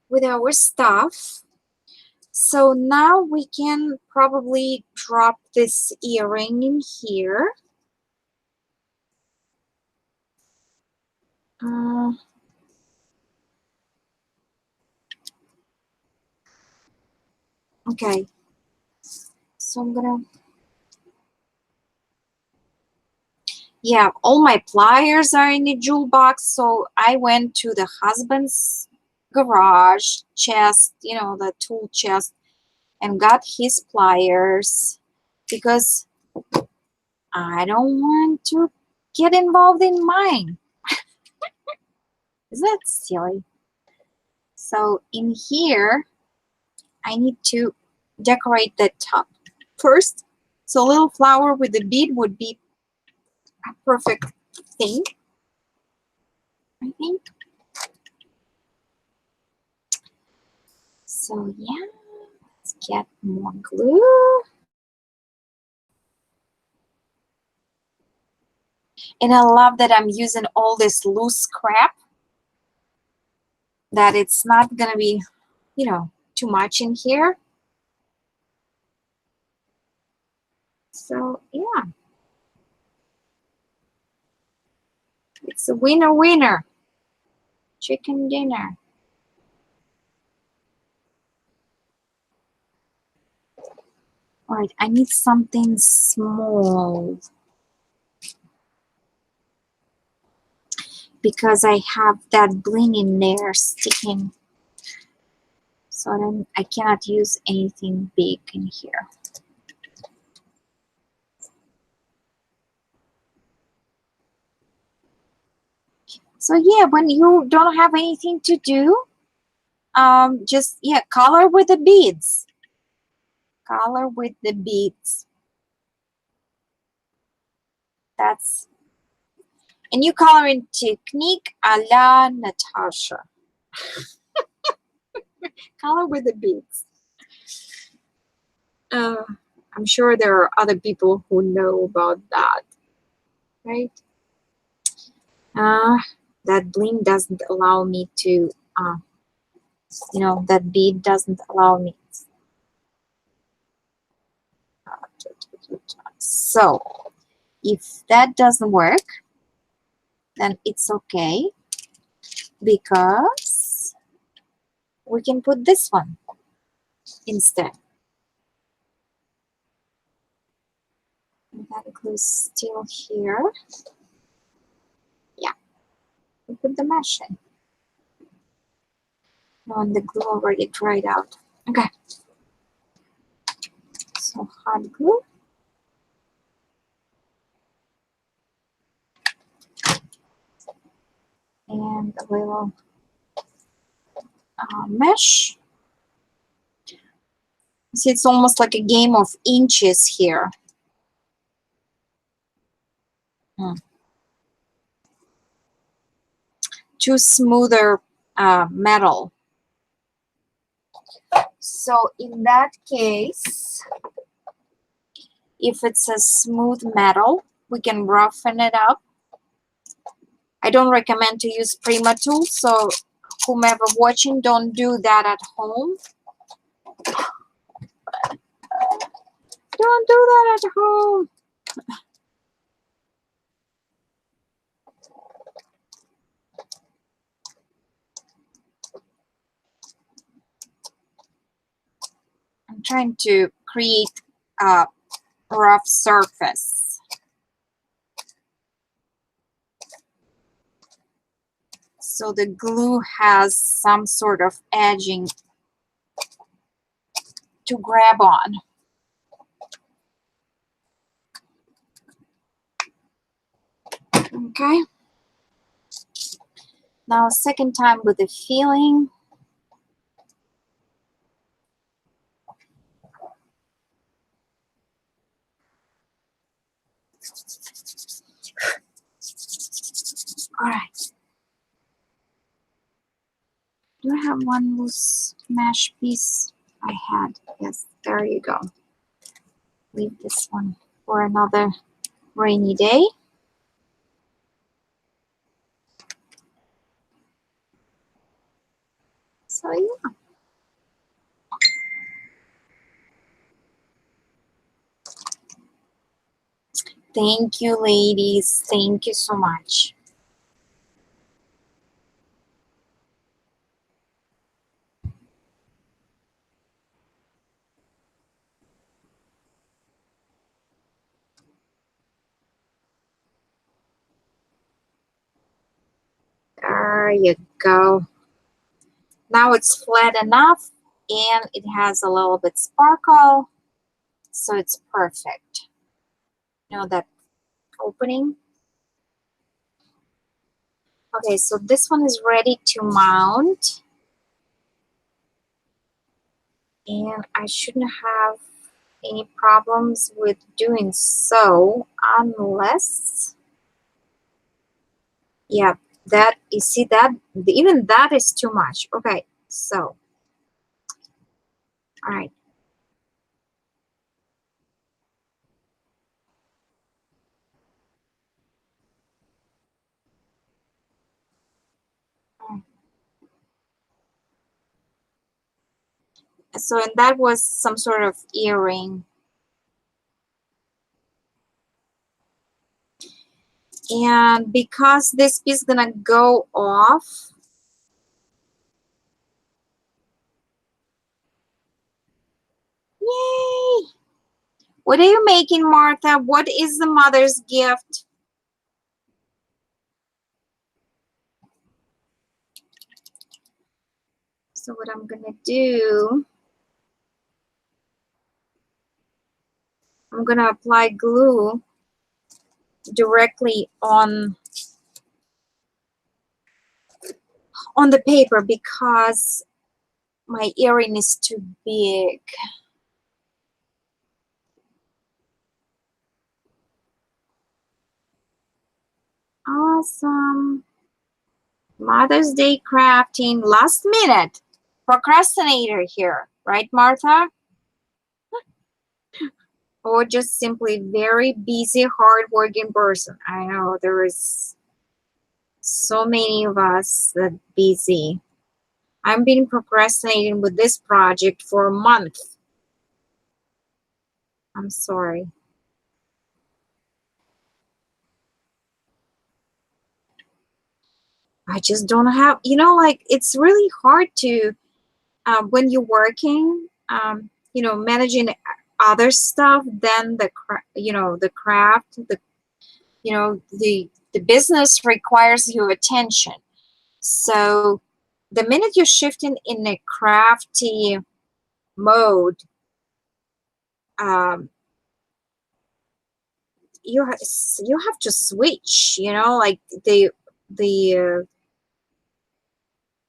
with our stuff. So now we can probably drop this earring in here. Okay, so I'm gonna, yeah, all my pliers are in the jewel box. So I went to the husband's garage chest, you know, the tool chest, and got his pliers because I don't want to get involved in mine. Isn't that silly? So in here, I need to decorate the top first. So a little flower with a bead would be a perfect thing, I think. So yeah, let's get more glue. And I love that I'm using all this loose scrap, that it's not gonna be, you know, too much in here. So yeah, it's a winner winner. Chicken dinner. All right, I need something small because I have that bling in there sticking. So then I cannot use anything big in here. So yeah, when you don't have anything to do, just yeah, color with the beads. Color with the beads. That's a new coloring technique a la Natasha. Color with the beads. I'm sure there are other people who know about that, right? That bling doesn't allow me to, that bead doesn't allow me. So if that doesn't work, then it's okay, because we can put this one instead. That glue's still here. Yeah, we put the mesh in. No, and the glue already dried out. Okay. So hot glue. And a little mesh. See, it's almost like a game of inches here. Too smoother metal. So in that case, if it's a smooth metal, we can roughen it up. I don't recommend to use Prima tool, so whomever watching, don't do that at home. Don't do that at home. I'm trying to create a rough surface. So the glue has some sort of edging to grab on. Okay. Now second time with the feeling. All right. Do I have one loose mesh piece? I had. Yes, there you go. Leave this one for another rainy day. So yeah. Thank you, ladies. Thank you so much. There you go. Now it's flat enough and it has a little bit sparkle, so it's perfect. You know that opening? Okay, so this one is ready to mount. And I shouldn't have any problems with doing so, unless, yeah, that, you see that, even that is too much. Okay, so, all right. So, and that was some sort of earring. And because this piece is gonna go off, yay! What are you making, Martha? What is the mother's gift? So what I'm gonna do, I'm gonna apply glue directly on on the paper because my earring is too big. Awesome. Mother's Day crafting, last minute. Procrastinator here, right, Martha? Or just simply very busy, hardworking person. I know there is so many of us that busy. I've been procrastinating with this project for a month. I'm sorry. I just don't have, like it's really hard to, when you're working, managing other stuff than the craft, the business requires your attention. So the minute you're shifting in a crafty mode, um, you have to switch. Like the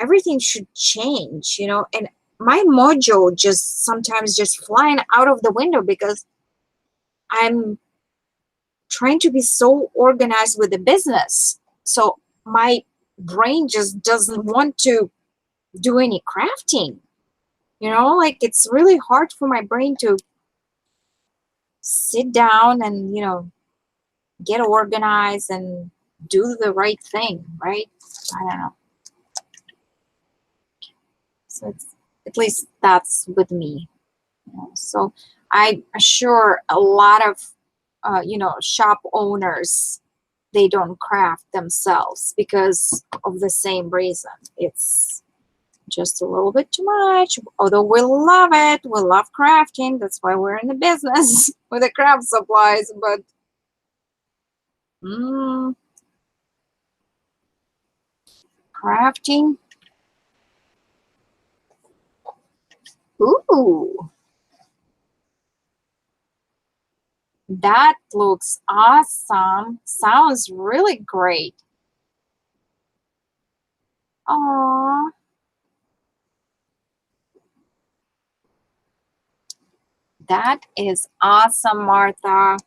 everything should change. And my mojo just sometimes just flying out of the window because I'm trying to be so organized with the business. So my brain just doesn't want to do any crafting. Like it's really hard for my brain to sit down and, get organized and do the right thing, right? I don't know. So it's, at least that's with me. So I'm sure a lot of, shop owners, they don't craft themselves because of the same reason. It's just a little bit too much. Although we love it, we love crafting. That's why we're in the business with the craft supplies. But crafting. Ooh, that looks awesome. Sounds really great. Aww. That is awesome, Martha.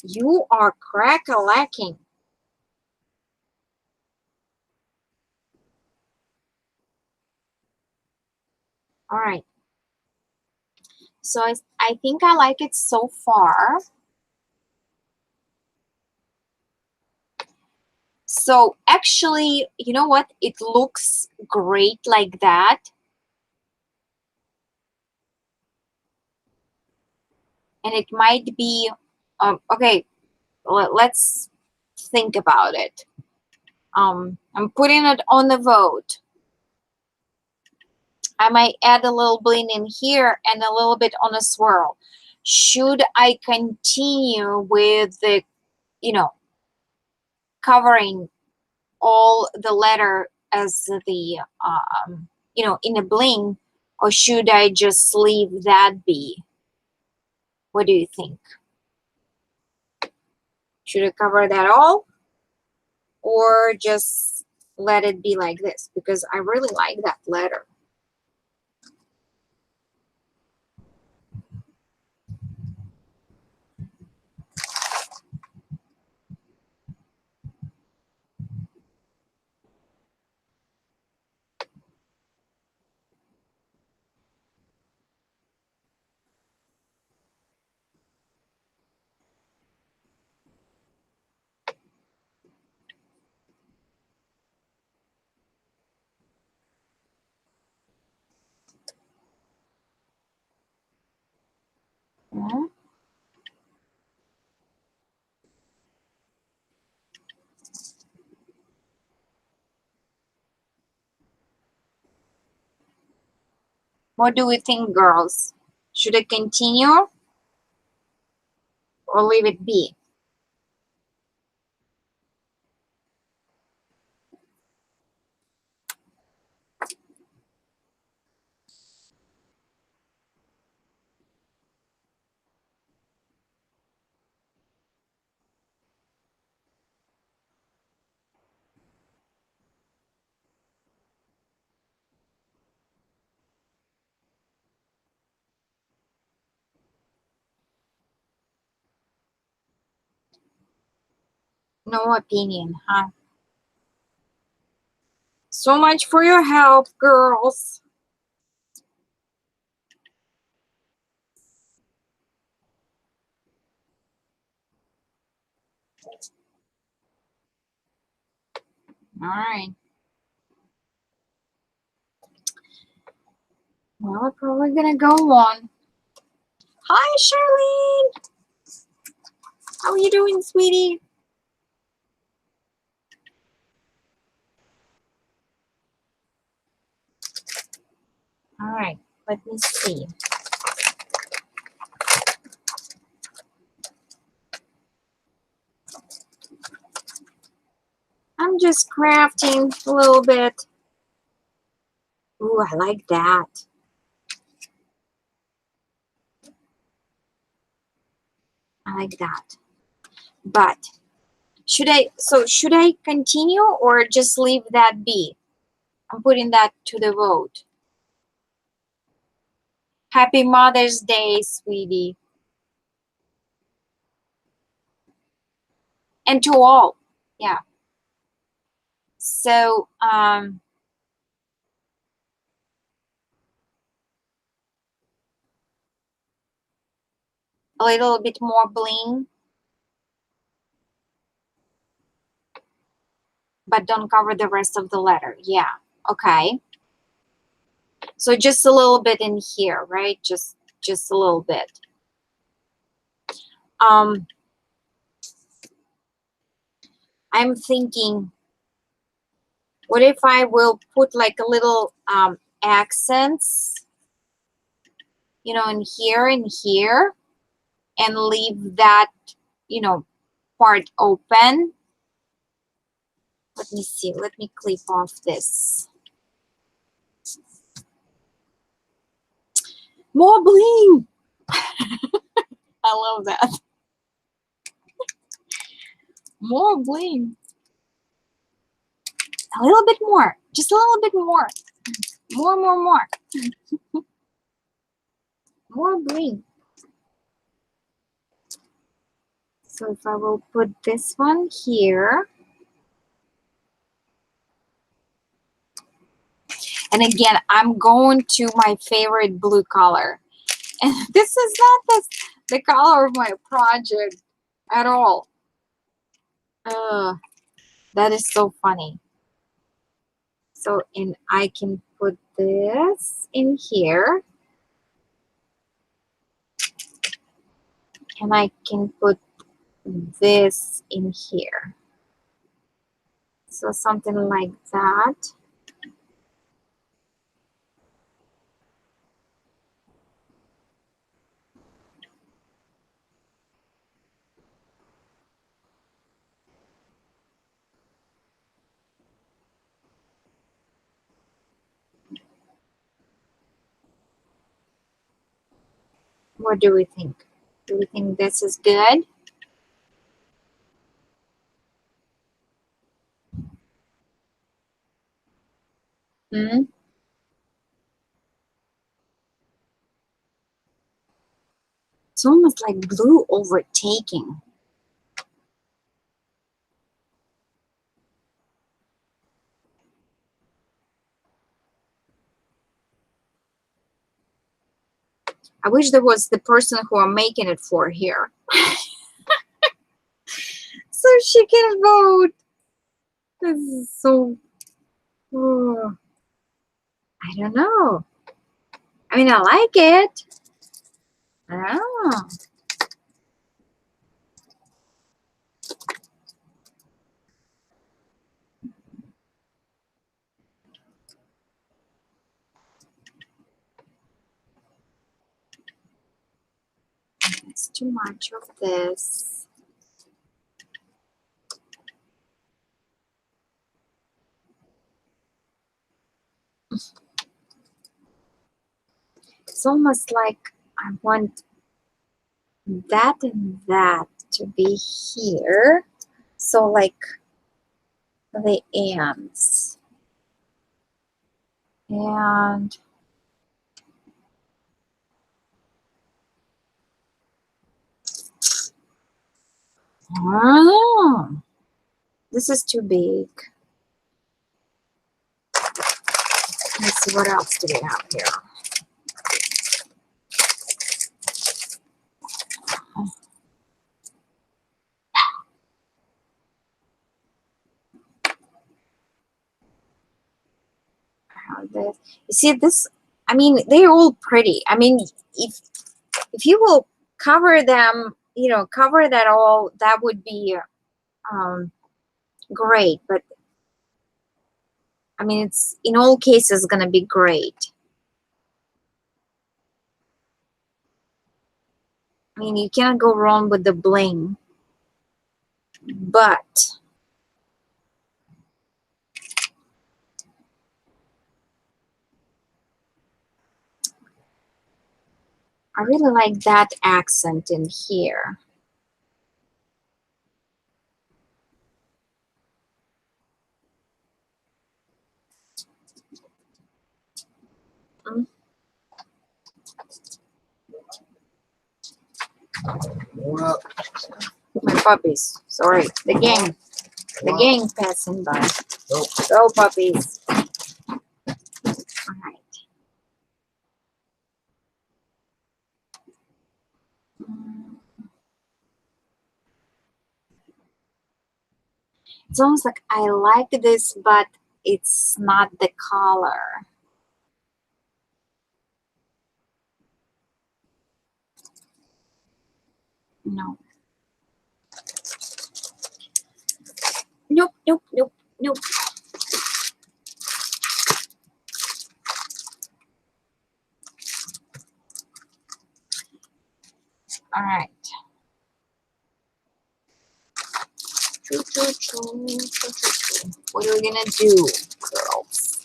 You are crack-a-lacking. All right. So I think I like it so far. So actually, you know what? It looks great like that. And it might be, okay, let's think about it. I'm putting it on the vote. I might add a little bling in here and a little bit on a swirl. Should I continue with the, covering all the letter as the, in a bling, or should I just leave that be? What do you think? Should I cover that all, or just let it be like this? Because I really like that letter. Yeah. What do we think, girls? Should I continue or leave it be? No opinion, huh? So much for your help, girls. All right. Well, we're probably gonna go on. Hi, Charlene. How are you doing, sweetie? All right. Let me see. I'm just crafting a little bit. Ooh, I like that. I like that. But should I continue or just leave that be? I'm putting that to the vote. Happy Mother's Day, sweetie. And to all. Yeah. So, a little bit more bling, but don't cover the rest of the letter. Yeah. Okay. So just a little bit in here, right? Just a little bit. I'm thinking, what if I will put like a little accents, you know, in here and here, and leave that, you know, part open. Let me see. Let me clip off this. More bling. I love that. More bling. A little bit more. Just a little bit more. More. More bling. So if I will put this one here. And again, I'm going to my favorite blue color. And this is not the color of my project at all. That is so funny. So, and I can put this in here. And I can put this in here. So something like that. What do we think? Do we think this is good? Hmm? It's almost like blue overtaking. I wish there was the person who I'm making it for here. So she can vote. This is so... Oh, I don't know. I mean, I like it. I don't know. It's too much of this. It's almost like I want that and that to be here. So like the ants. And I don't know. This is too big. Let's see what else do we have here. This. You see this? I mean, they're all pretty. I mean, if you will cover them, you know, cover that all, that would be great. But I mean, it's in all cases gonna be great. I mean, you cannot go wrong with the bling. But I really like that accent in here. Mm. My puppies. Sorry. The gang. The gang passing by. Go puppies. All right. It's almost like I like this, but it's not the color. No. Nope, nope, nope, nope. All right. What are we gonna do, girls?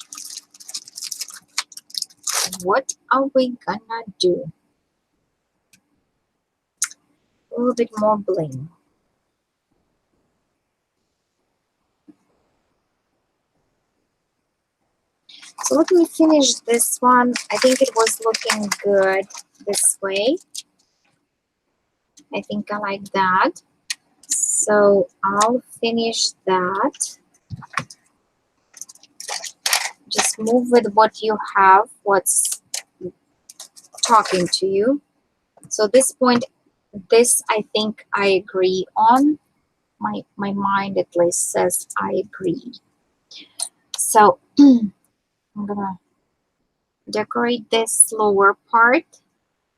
What are we gonna do? A little bit more bling. So let me finish this one. I think it was looking good this way. I think I like that. So I'll finish that. Just move with what you have, what's talking to you. So this point, this I think I agree on. My mind at least says I agree. So I'm gonna decorate this lower part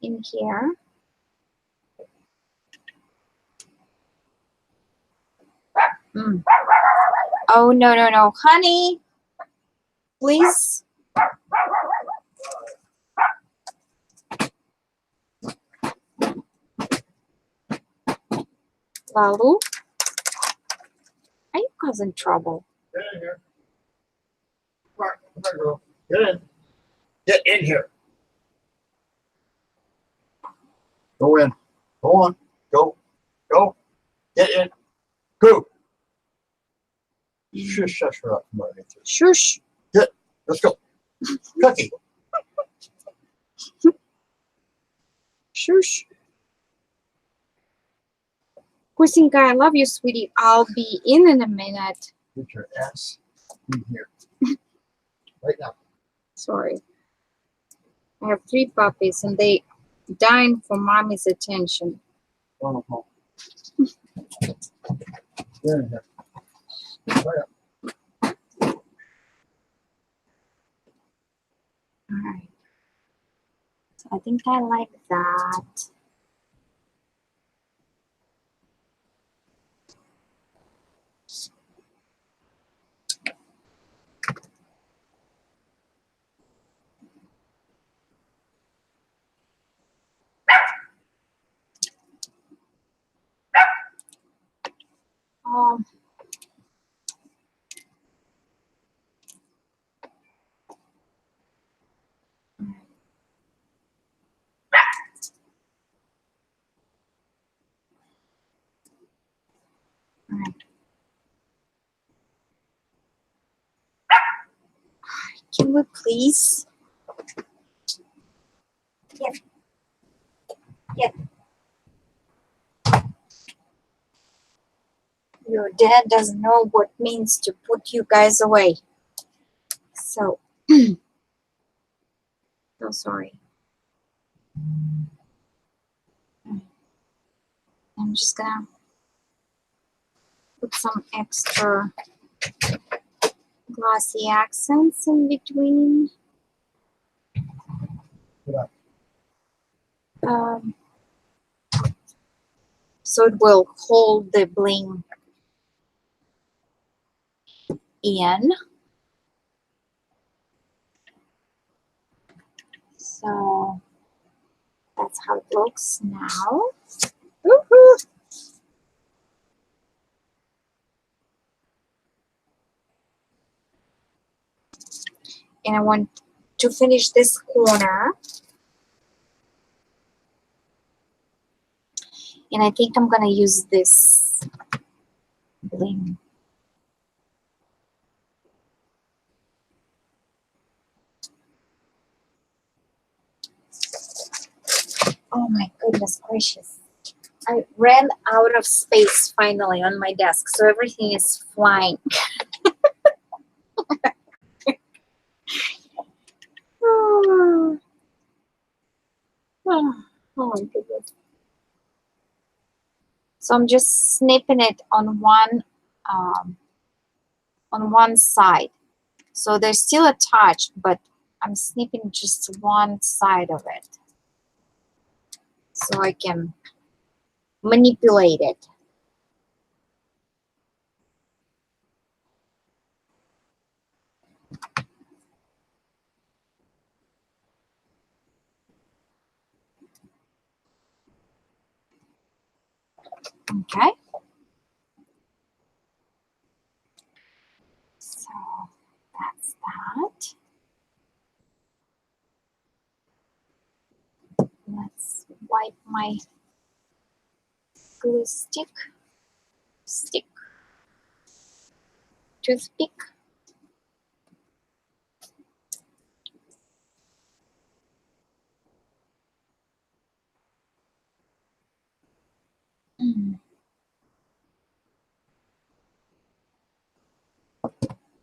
in here. Oh, no, no, no. Honey, please. Lalu, are you causing trouble? Get in here. Come on, girl. Get in. Get in here. Go in. Go on. Go. Go. Get in. Go. Shush, shush her up. Come on, Shush. Get. Let's go. Cookie. Shush. Kusinka, I love you, sweetie. I'll be in a minute. Get your ass in here. Right now. Sorry. I have 3 puppies and they dying for mommy's attention. Go home. Get in here. Right up. All right. So I think I like that. Um, all right. Can we please? Yes. Yes. Your dad doesn't know what it means to put you guys away. So, so sorry. I'm just gonna put some extra glossy accents in between. So it will hold the bling in. So that's how it looks now. Woohoo! And I want to finish this corner. And I think I'm gonna use this bling. Oh my goodness gracious. I ran out of space finally on my desk, so everything is flying. Oh, oh my goodness. So I'm just snipping it um, on one side. So they're still attached, but I'm snipping just one side of it so I can manipulate it. Okay. So that's that. Let's wipe my glue stick, toothpick. Mm.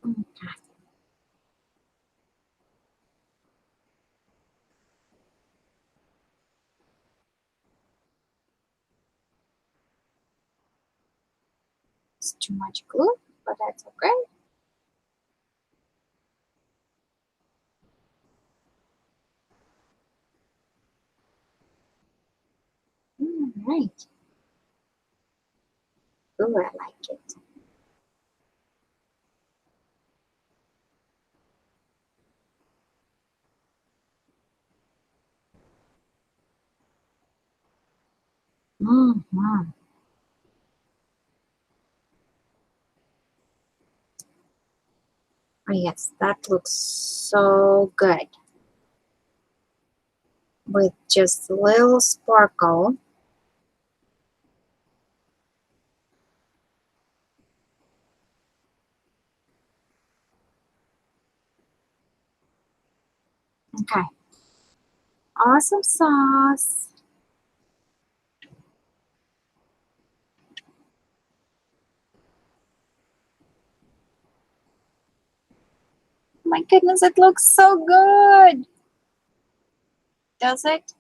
Okay. It's too much glue, but that's okay. All right. Oh, I like it. Mm-hmm. Oh, yes, that looks so good. With just a little sparkle. Okay. Awesome sauce. My goodness, it looks so good. Does it?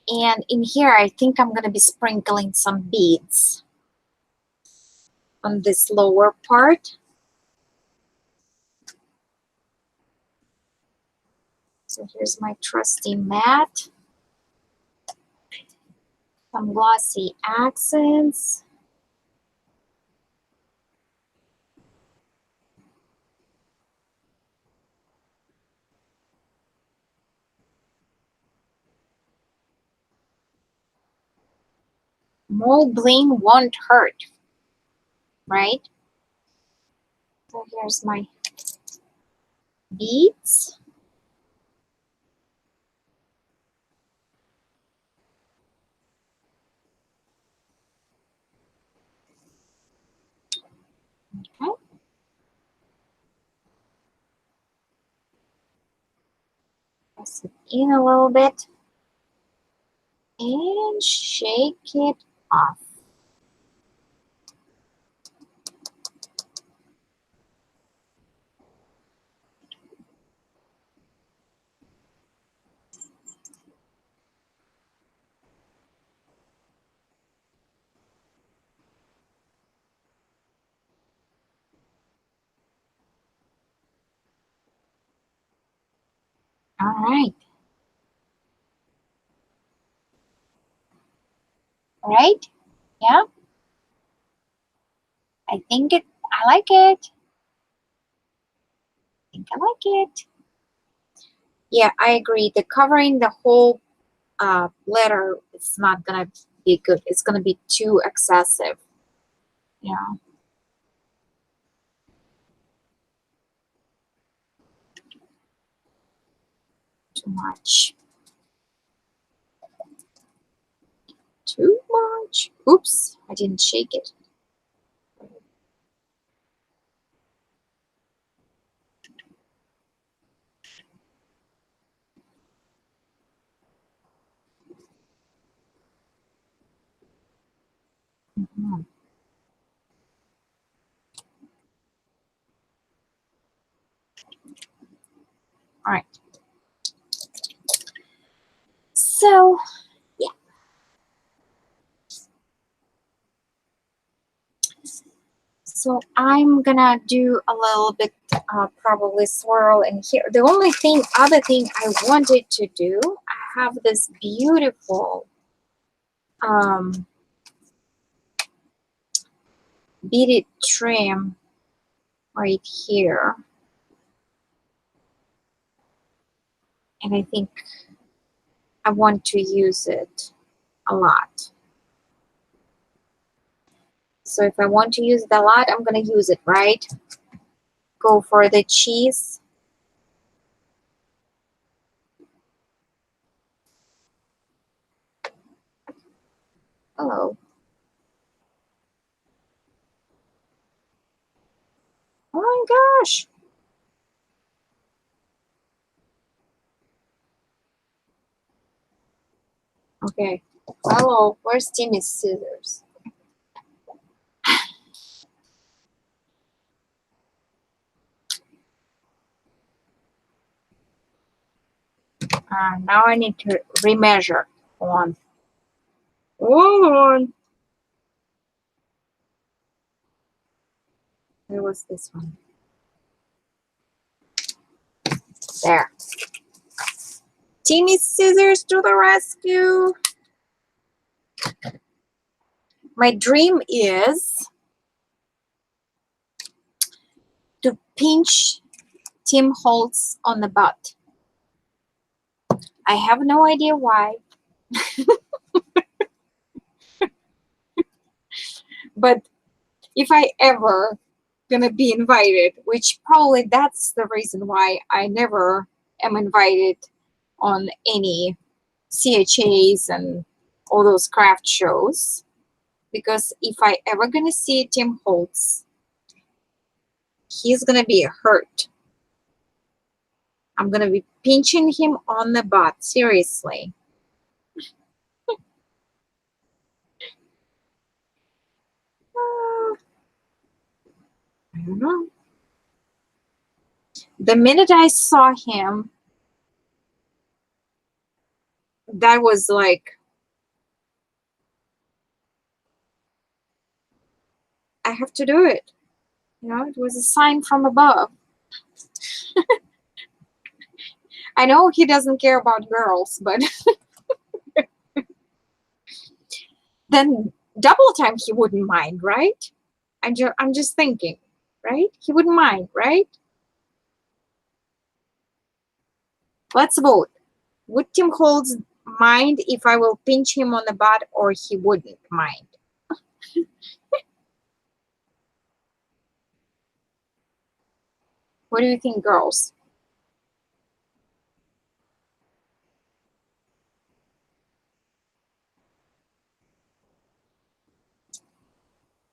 And in here, I think I'm going to be sprinkling some beads on this lower part. So here's my trusty mat. Some glossy accents. More bling won't hurt, right? So here's my beads. Okay. Press it in a little bit and shake it off. right. Right? Yeah. I think I like it. I think I like it. Yeah, I agree. The covering the whole letter, it's not gonna be good. It's gonna be too excessive. Yeah. Too much. Too much. Oops, I didn't shake it. Mhm. All right. So, yeah. So I'm gonna do a little bit, probably swirl in here. The only thing, other thing I wanted to do, I have this beautiful beaded trim right here. And I think I want to use it a lot. So if I want to use it a lot, I'm gonna use it, right? Go for the cheese. Hello. Oh my gosh. Okay. Hello. Where's Timmy's scissors? Now I need to remeasure. Hold on. Where was this one? There. Timmy's scissors to the rescue. My dream is to pinch Tim Holtz on the butt. I have no idea why, but if I ever gonna be invited, which probably that's the reason why I never am invited on any CHAs and all those craft shows, because if I ever gonna see Tim Holtz, he's gonna be hurt. I'm gonna be pinching him on the butt, seriously. I don't know. The minute I saw him, that was like, I have to do it. You know, it was a sign from above. I know he doesn't care about girls, but then double time he wouldn't mind, right? I'm just thinking, right? He wouldn't mind, right? Let's vote. Would Tim Holtz mind if I will pinch him on the butt, or he wouldn't mind? What do you think, girls?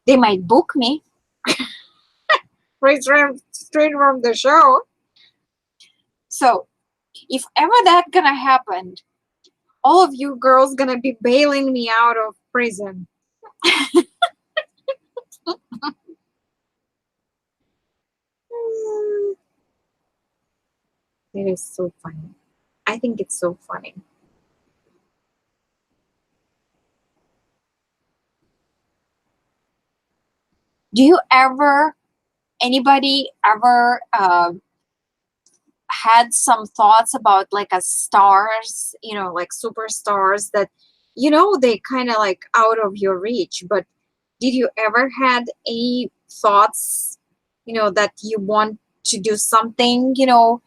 They might book me straight from the show. So if ever that gonna happen, all of you girls gonna be bailing me out of prison. It is so funny. I think it's so funny. Do you ever, anybody ever had some thoughts about like a stars, you know, like superstars that, you know, they kind of like out of your reach. But did you ever had any thoughts, you know, that you want to do something, you know,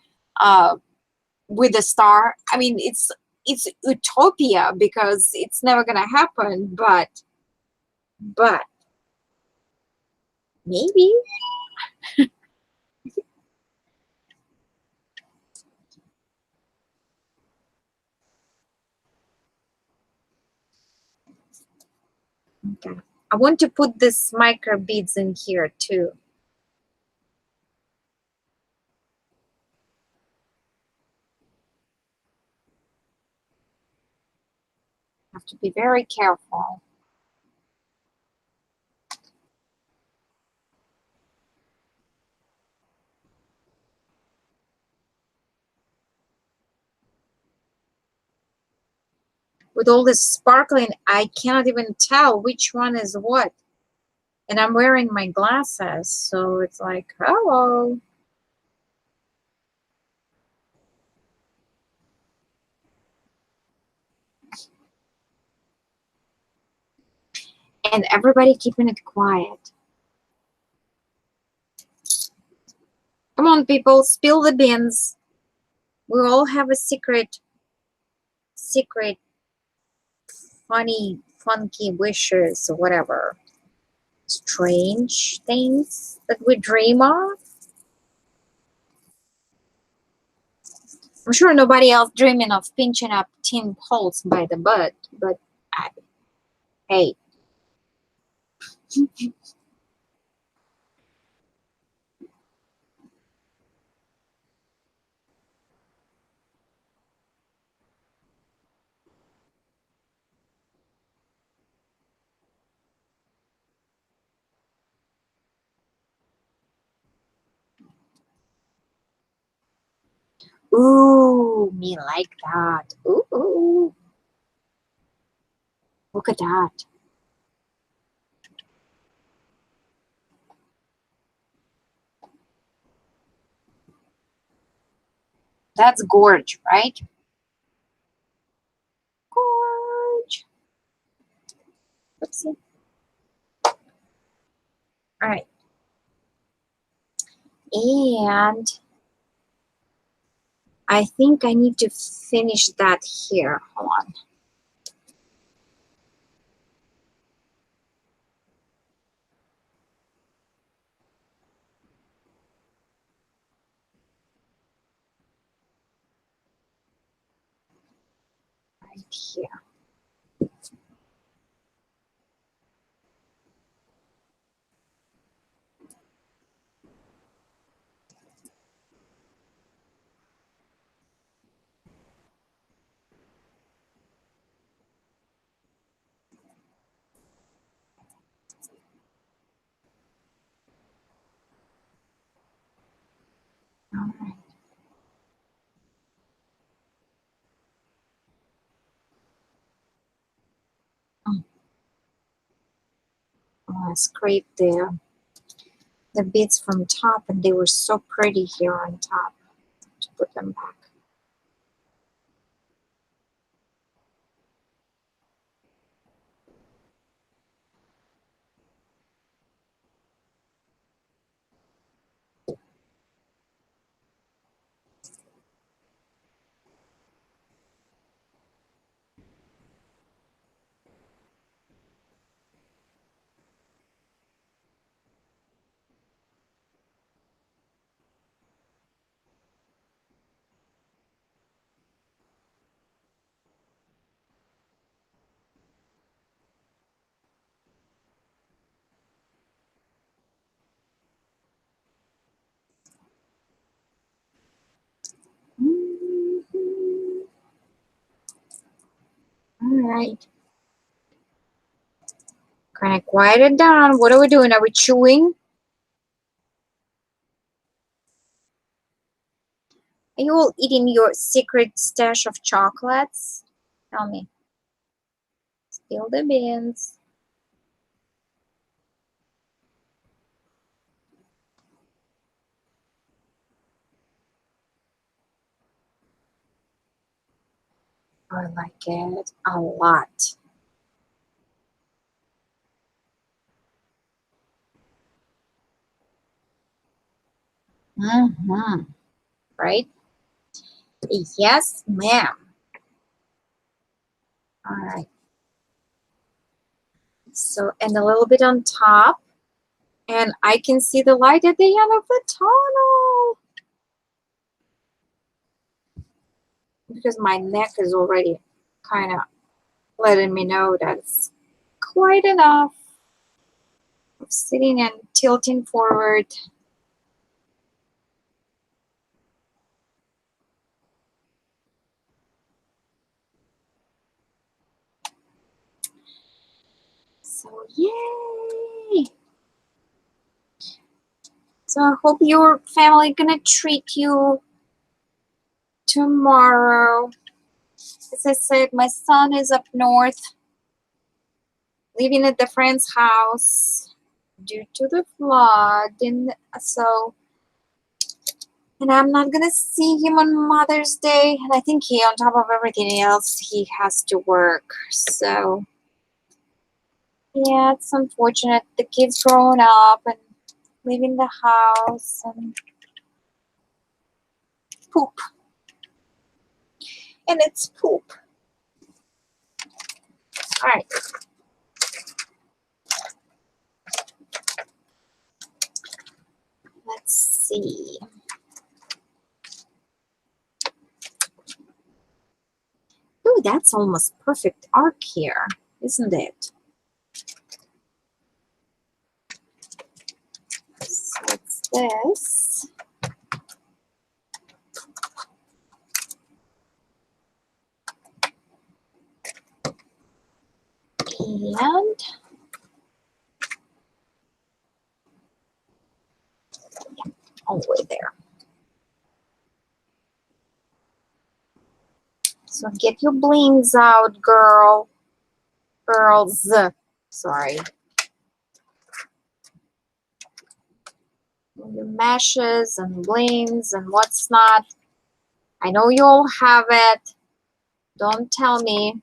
with a star? I mean, it's utopia because it's never gonna happen, but maybe. Okay. I want to put this micro beads in here too. Have to be very careful. With all this sparkling, I cannot even tell which one is what. And I'm wearing my glasses, so it's like, hello. And everybody keeping it quiet. Come on, people, spill the beans. We all have a secret, funny, funky wishes or whatever. Strange things that we dream of. I'm sure nobody else dreaming of pinching up tin poles by the butt, but hey. Ooh, me like that. Ooh, look at that. That's gorge, right? Gorge. Oopsie. All right. And I think I need to finish that here. Hold on. Right here. All right. Oh, I scraped the beads from top, and they were so pretty here on top. To put them back. Mhm. All right. Kind of quiet it down. What are we doing? Are we chewing? Are you all eating your secret stash of chocolates? Tell me. Spill the beans. I like it a lot. Right? Yes, ma'am. All right. So, and a little bit on top. And I can see the light at the end of the tunnel. Because my neck is already kind of letting me know that it's quite enough of sitting and tilting forward. So, yay! So I hope your family gonna treat you tomorrow. As I said, my son is up north, living at the friend's house due to the flood, and I'm not gonna see him on Mother's Day. And I think on top of everything else, he has to work. So yeah, it's unfortunate. The kid's growing up and leaving the house and poop. And it's poop. All right. Let's see. Ooh, that's almost perfect arc here, isn't it? So it's this. And all the way there. So get your blings out, girls. Sorry. Your meshes and blings and what's not. I know you all have it. Don't tell me.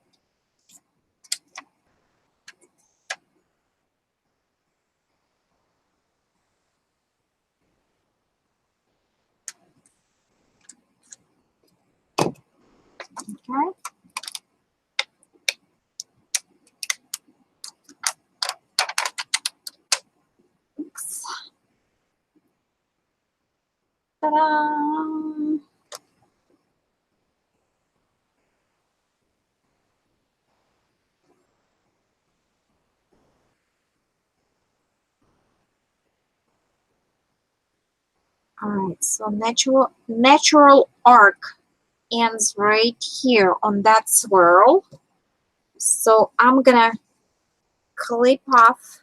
Okay. Oops. Ta-da! All right, so natural arc ends right here on that swirl. So I'm gonna clip off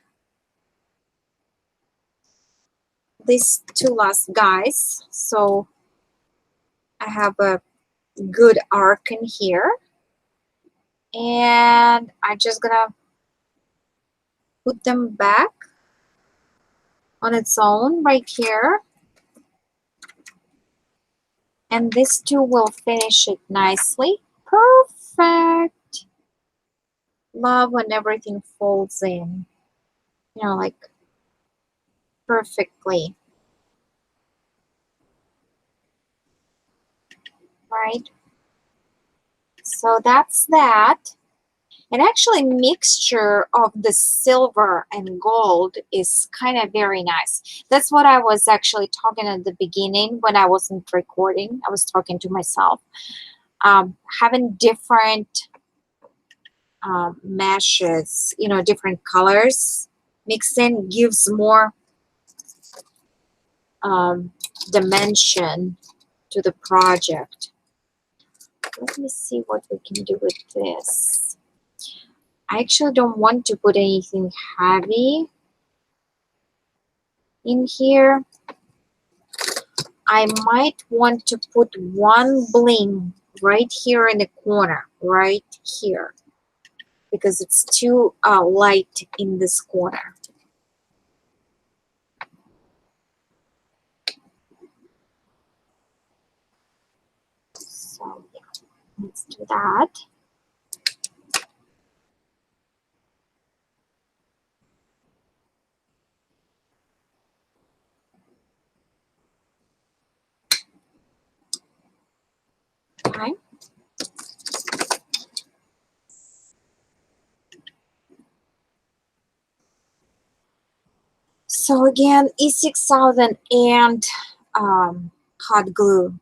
these two last guys. So I have a good arc in here. And I'm just gonna put them back on its own right here. And this too will finish it nicely. Perfect. Love when everything folds in, you know, like perfectly. Right? So that's that. And actually mixture of the silver and gold is kind of very nice. That's what I was actually talking at the beginning when I wasn't recording. I was talking to myself. Having different meshes, you know, different colors mixed in gives more dimension to the project. Let me see what we can do with this. I actually don't want to put anything heavy in here. I might want to put one bling right here in the corner, right here, because it's too light in this corner. So yeah, let's do that. Okay. So again, E6000 and hot glue,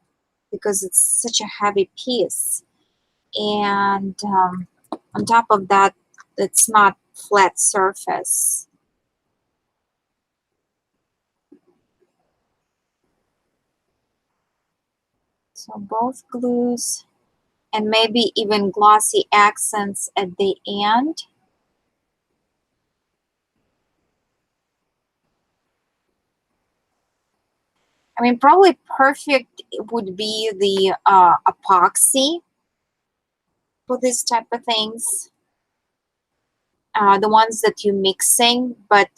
because it's such a heavy piece. And on top of that, it's not flat surface. So both glues, and maybe even glossy accents at the end. I mean, probably perfect would be the epoxy for this type of things. The ones that you're mixing, but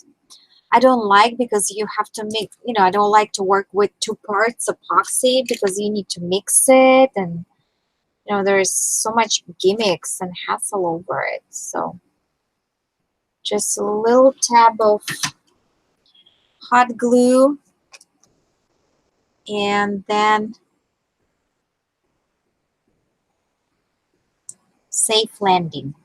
I don't like, because you have to mix, I don't like to work with 2 parts epoxy, because you need to mix it, and there's so much gimmicks and hassle over it. So just a little tab of hot glue, and then safe landing.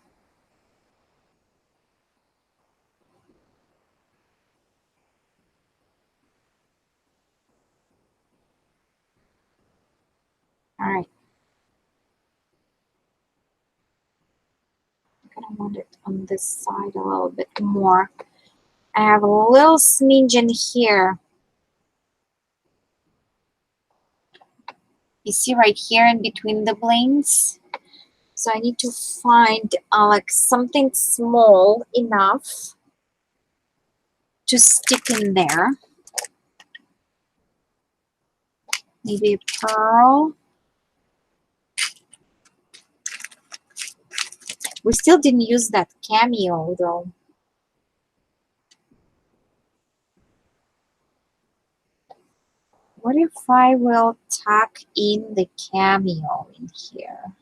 All right. I kind of want it on this side a little bit more. I have a little smidgen here. You see right here in between the blades? So I need to find like something small enough to stick in there. Maybe a pearl. We still didn't use that cameo though. What if I will tuck in the cameo in here?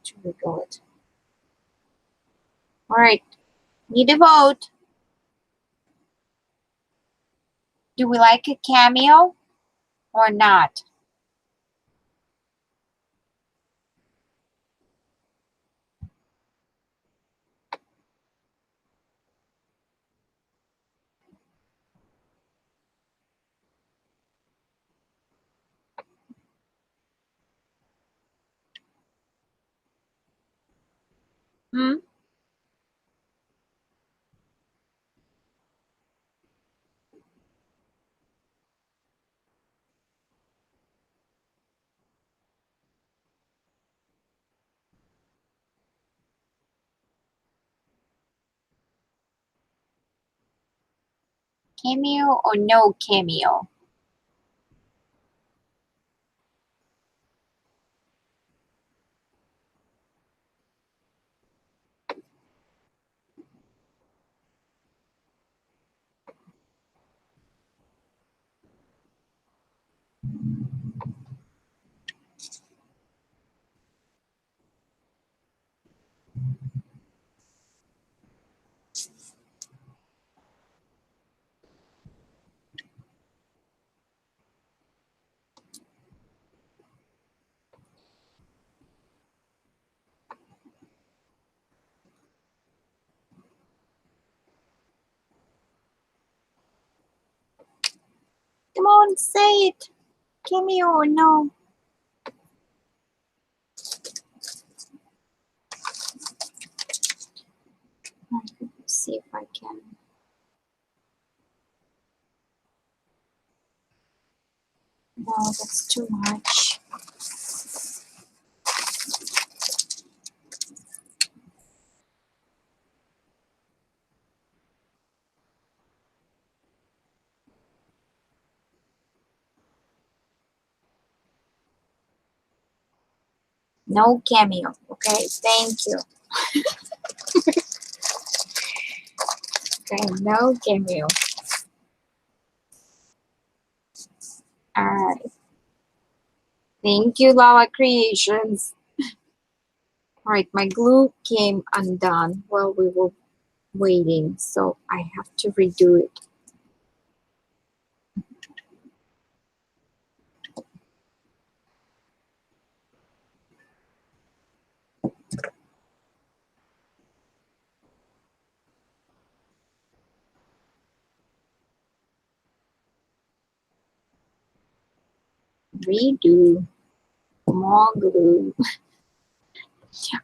To wiggle it. All right, need a vote. Do we like a cameo or not? Hmm? Cameo or no cameo? Come on, say it. Cameo or no? Let's see if I can. No, that's too much. No cameo. Okay, thank you. Okay, no cameo. All right. Thank you, Lala Creations. All right, my glue came undone while we were waiting, so I have to redo it. Redo. More glue.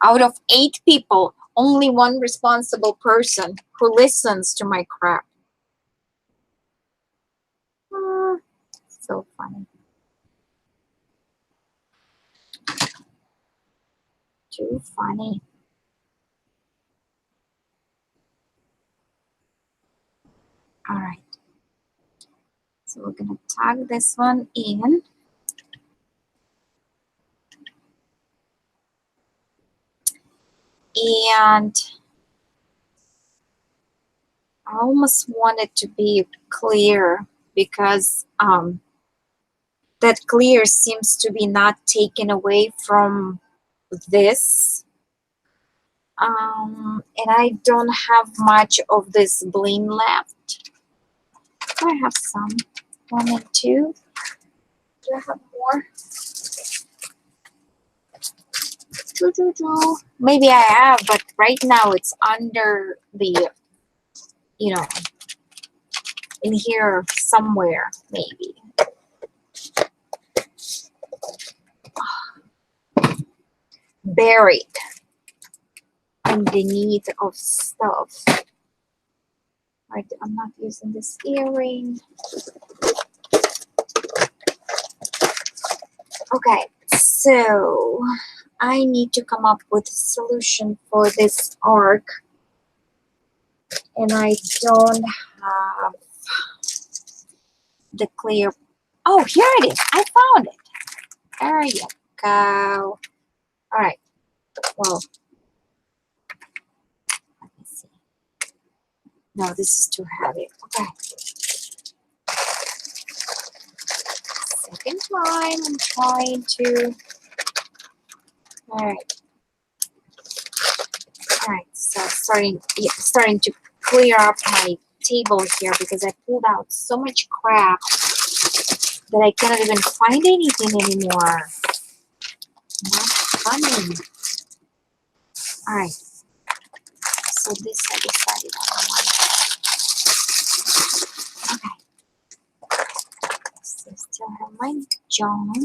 Out of 8 people, only one responsible person who listens to my crap. So funny. Too funny. All right. So we're going to tag this one in. And I almost want it to be clear because that clear seems to be not taken away from this. And I don't have much of this bling left. I have some. 1 and 2. Do I have more? Maybe I have, but right now it's under the, you know, in here somewhere, maybe. Buried underneath of stuff. Right, I'm not using this earring. Okay, so I need to come up with a solution for this arc, and I don't have the clear. Oh, here it is. I found it. There you go. All right. Well, let me see. No, this is too heavy. Okay. Second time, I'm trying to. All right. All right. So starting to clear up my table here because I pulled out so much crap that I cannot even find anything anymore. Not funny. All right. So this I decided on one. Okay. So still have my junk.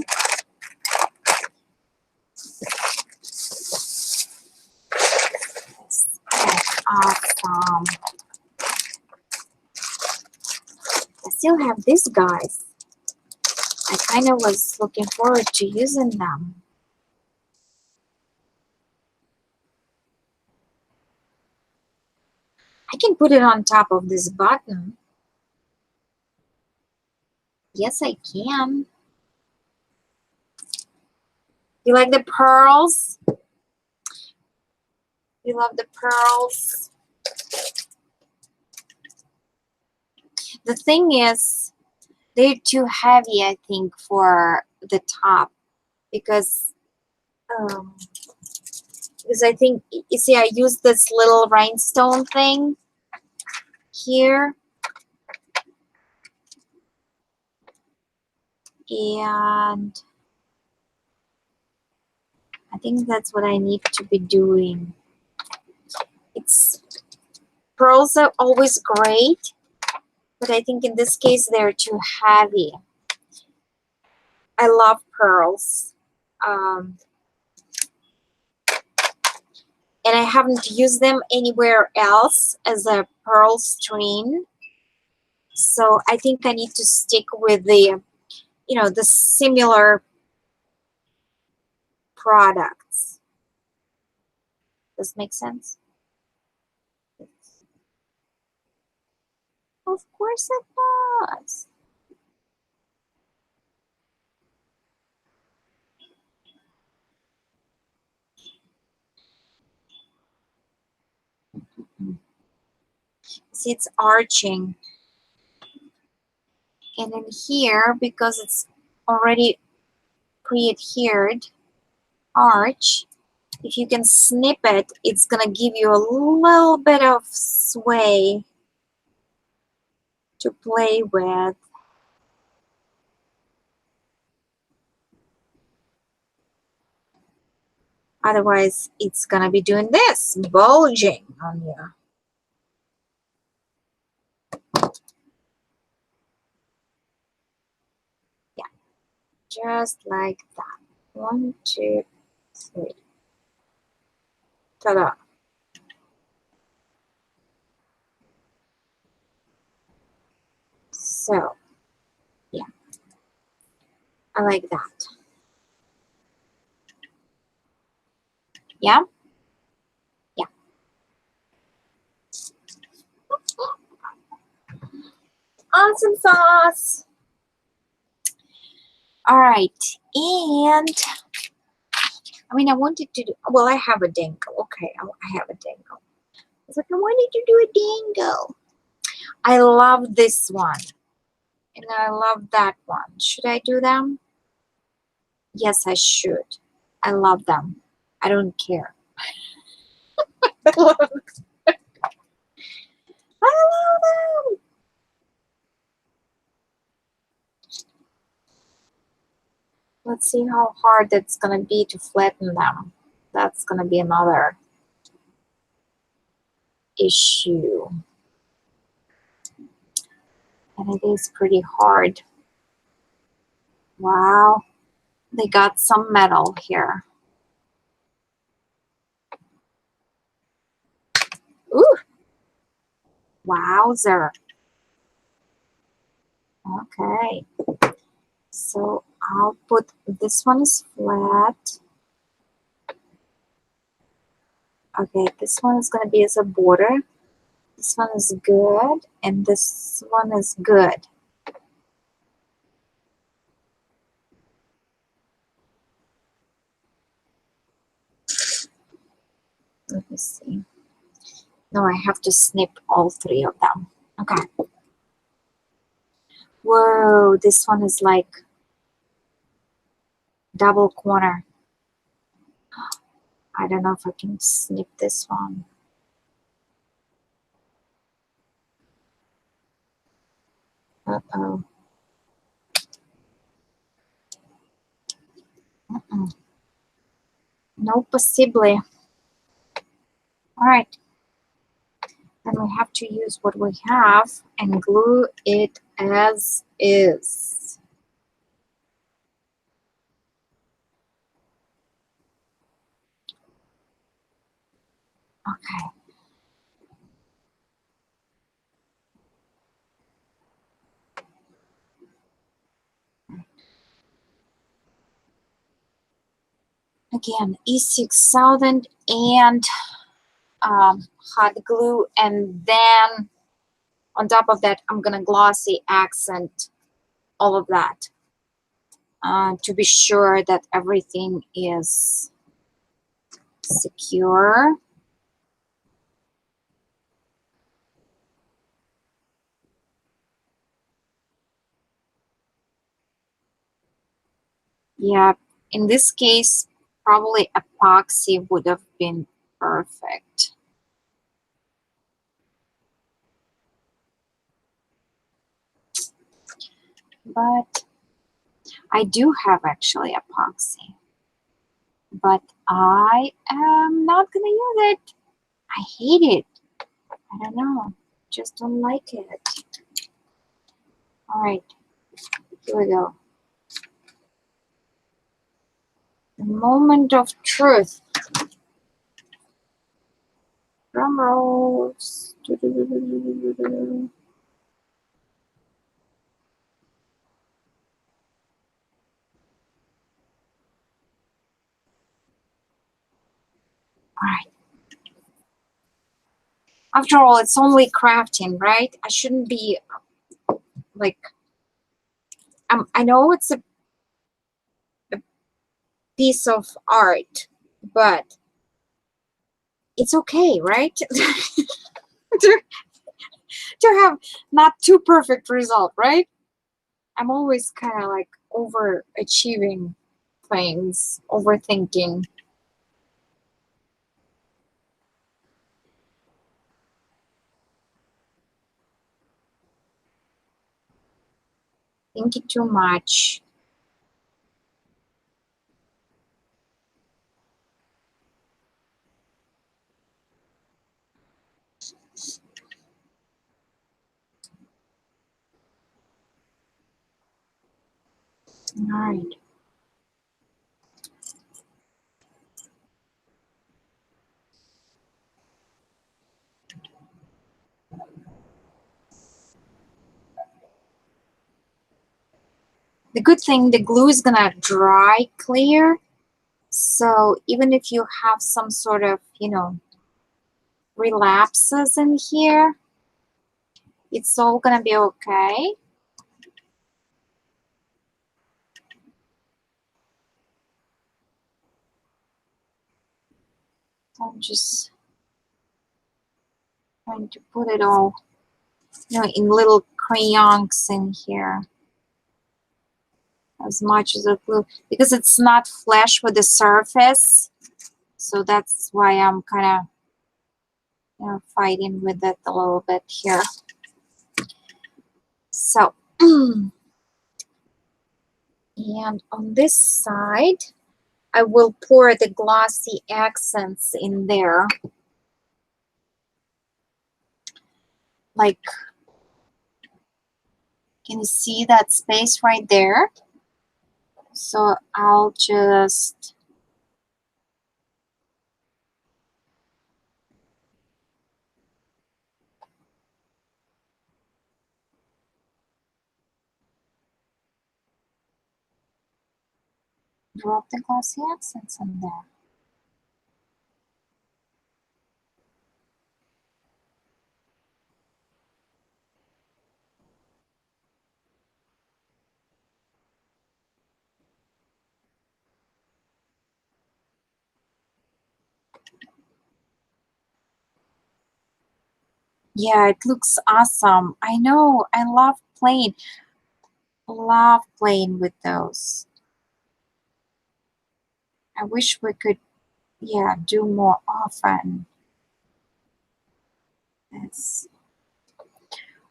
Okay. Awesome. I still have these guys. I kind of was looking forward to using them. I can put it on top of this button. Yes, I can. You like the pearls? You love the pearls? The thing is, they're too heavy, I think, for the top because I think, you see, I used this little rhinestone thing here, and I think that's what I need to be doing. Pearls are always great, but I think in this case they're too heavy. I love pearls. And I haven't used them anywhere else as a pearl string. So I think I need to stick with the, the similar products. Does this make sense? Of course it does. See, it's arching. And then here, because it's already pre-adhered arch. If you can snip it, it's gonna give you a little bit of sway to play with. Otherwise, it's gonna be doing this, bulging on you. Yeah, just like that. 1, 2, 3. Ta-da. So, yeah, I like that. Yeah? Yeah. Awesome sauce. All right. And, I mean, I wanted to do, well, I have a dangle. Okay, I have a dangle. It's like, I wanted to do a dangle. I love this one. And I love that one. Should I do them? Yes, I should. I love them. I don't care. I love them. I love them. Let's see how hard it's going to be to flatten them. That's going to be another issue. And it is pretty hard. Wow. They got some metal here. Ooh. Wowzer. Okay. So I'll put, this one is flat. Okay, this one is going to be as a border. This one is good. And this one is good. Let me see. No, I have to snip all 3 of them. Okay. Whoa, this one is like double corner. I don't know if I can snip this one. Uh-oh. No possibly. All right. Then we have to use what we have and glue it as is. Okay. Again, E6000 and hot glue, and then on top of that, I'm gonna glossy accent all of that to be sure that everything is secure. Yeah, in this case, probably epoxy would have been perfect. But I do have actually epoxy. But I am not gonna use it. I hate it. I don't know. Just don't like it. All right, here we go. The moment of truth. Drum rolls. All right. After all, it's only crafting, right? I shouldn't be like, I know it's a piece of art, but it's okay, right? to have not too perfect result, right? I'm always kind of like overachieving things, overthinking. Thinking too much. All right. The good thing, the glue is gonna dry clear. So even if you have some sort of, you know, relapses in here, it's all gonna be okay. I'm just trying to put it all, you know, in little crayons in here as much as I glue, because it's not flush with the surface. So that's why I'm kind of, you know, fighting with it a little bit here. So, and on this side, I will pour the glossy accents in there. Like, can you see that space right there? So I'll just drop the glossy accents in there. Yeah, it looks awesome. I know. I love playing with those. I wish we could, yeah, do more often. It's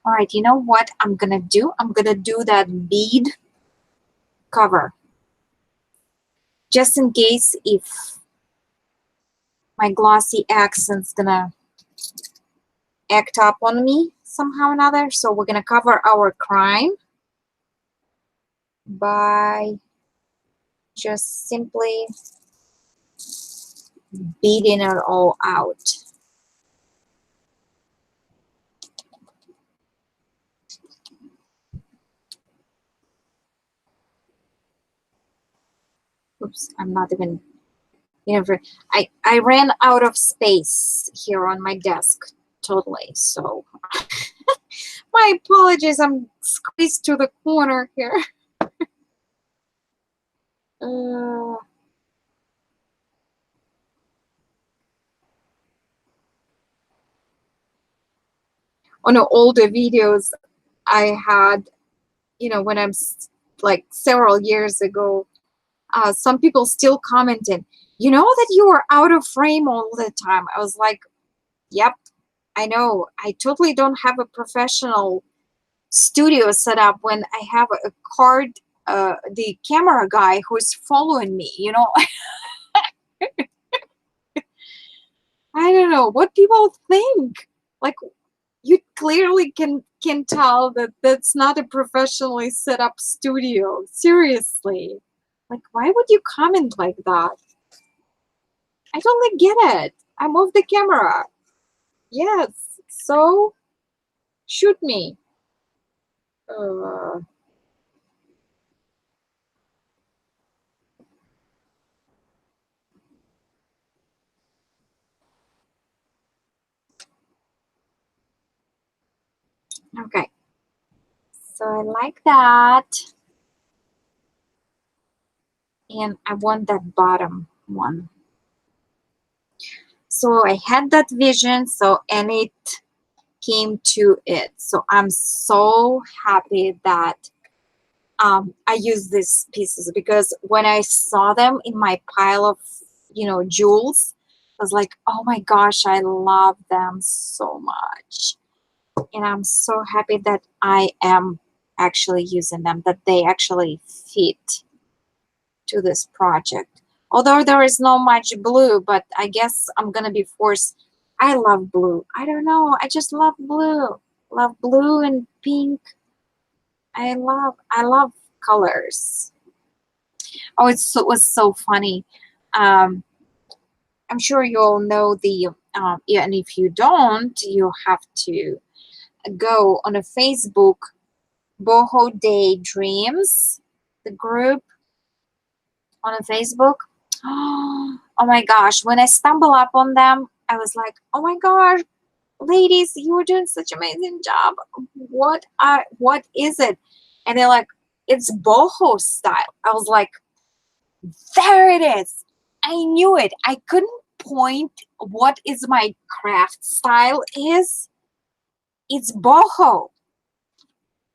all right. You know what I'm gonna do? I'm gonna do that bead cover, just in case if my glossy accent's gonna act up on me somehow or another. So we're gonna cover our crime by just simply beating it all out. Oops, I'm not even, you know, I ran out of space here on my desk totally. So my apologies, I'm squeezed to the corner here. On older videos I had, you know, when I'm like several years ago, some people still commented, you know, that you are out of frame all the time. I was like, yep, I know. I totally don't have a professional studio set up when I have a card, the camera guy who's following me, you know. I don't know what people think. Like, you clearly can tell that that's not a professionally set up studio. Seriously. Like, why would you comment like that? I totally get it. I moved the camera. Yes. So, shoot me. Uh, okay. So I like that. And I want that bottom one. So I had that vision. So, and it came to it. So I'm so happy that I use these pieces because when I saw them in my pile of, jewels, I was like, oh my gosh, I love them so much. And I'm so happy that I am actually using them, that they actually fit to this project. Although there is no much blue, but I guess I'm gonna be forced. I love blue. I don't know. I just love blue. Love blue and pink. I love colors. Oh, it was so funny. Um, I'm sure you all know the yeah, and if you don't, you have to go on a Facebook, Boho Daydreams, the group on a Facebook. Oh my gosh, when I stumble up on them, I was like, oh my gosh, ladies, you were doing such amazing job. What is it? And they're like, it's boho style. I was like, there it is. I knew it. I couldn't point what is my craft style is. It's boho.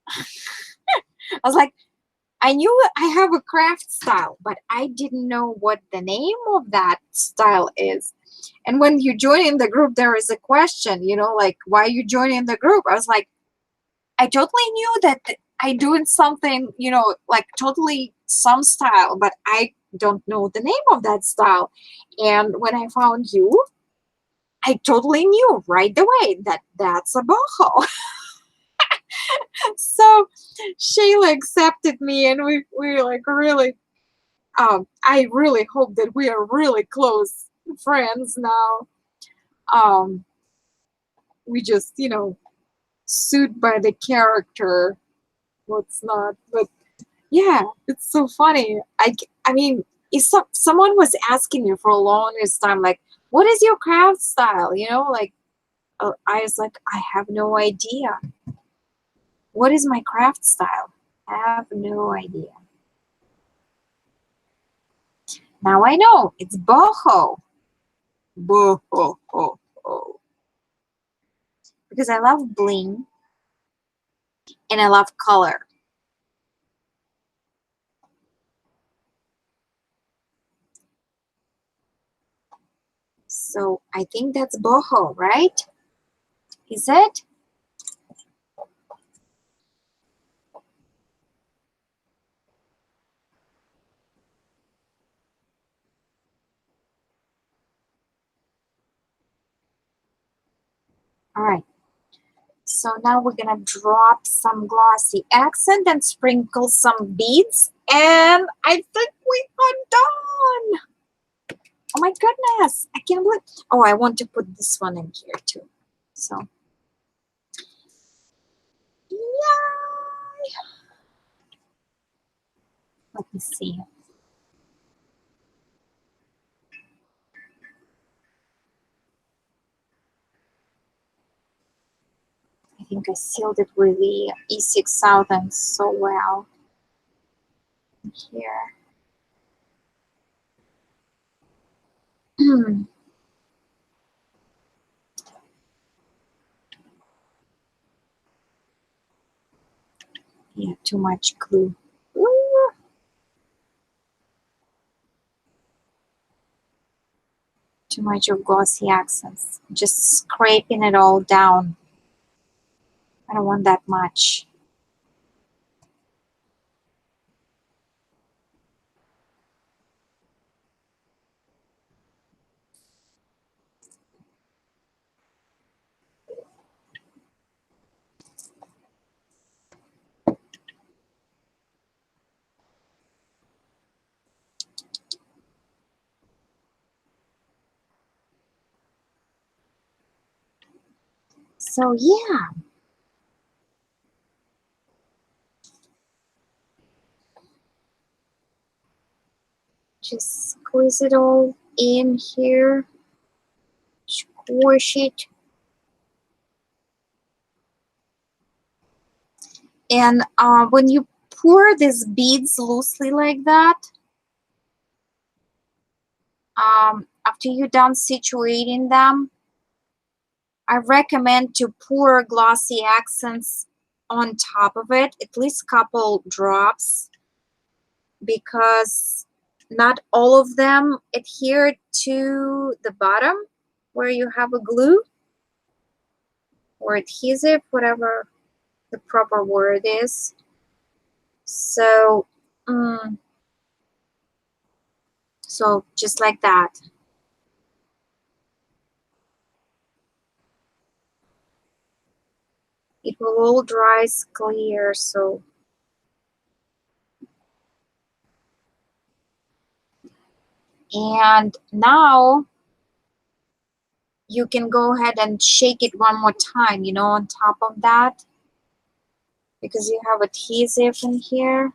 I was like, I knew I have a craft style, but I didn't know what the name of that style is. And when you join in the group, there is a question, like, why are you joining the group? I was like, I totally knew that I doing something, like totally some style, but I don't know the name of that style. And when I found you, I totally knew right away that that's a boho. So Shayla accepted me, and we like really. I really hope that we are really close friends now. Um, we just, suit by the character, what's not. But yeah, it's so funny. I mean, if someone was asking me for a longest time, like, what is your craft style? Like, I was like, I have no idea. What is my craft style? I have no idea. Now I know. It's boho. Boho. Because I love bling and I love color. So I think that's boho, right? Is it? All right. So now we're gonna drop some glossy accent and sprinkle some beads, and I think we are done. Oh my goodness, I can't believe. Oh, I want to put this one in here too. So, yeah. Let me see. I think I sealed it with the E6000 so well. Here. Yeah, too much glue. Ooh. Too much of glossy accents. Just scraping it all down. I don't want that much. So yeah, just squeeze it all in here. Squish it. And when you pour these beads loosely like that, after you're done situating them, I recommend to pour glossy accents on top of it, at least couple drops, because not all of them adhere to the bottom where you have a glue or adhesive, whatever the proper word is. So so just like that. It will all dry clear. So and now you can go ahead and shake it one more time, you know, on top of that, because you have adhesive in here.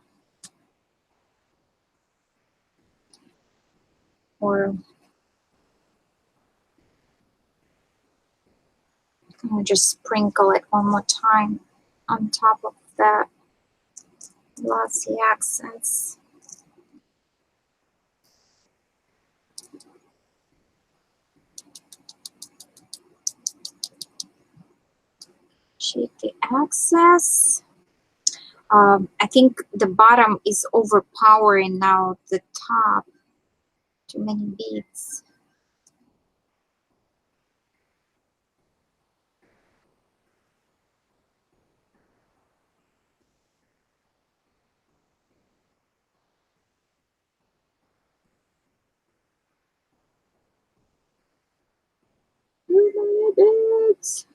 Or I'll just sprinkle it one more time on top of the glossy accents. Shake the excess. I think the bottom is overpowering now the top. Too many beads. Too many beads.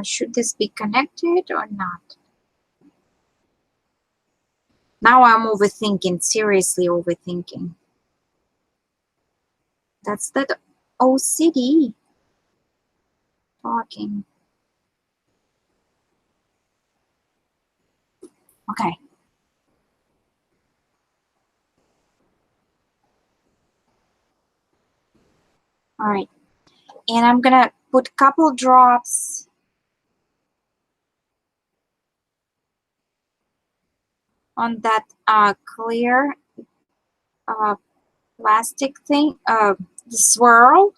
Should this be connected or not? Now I'm overthinking, seriously overthinking. That's that OCD talking. Okay. All right. And I'm gonna put a couple drops on that clear plastic thing, the swirl.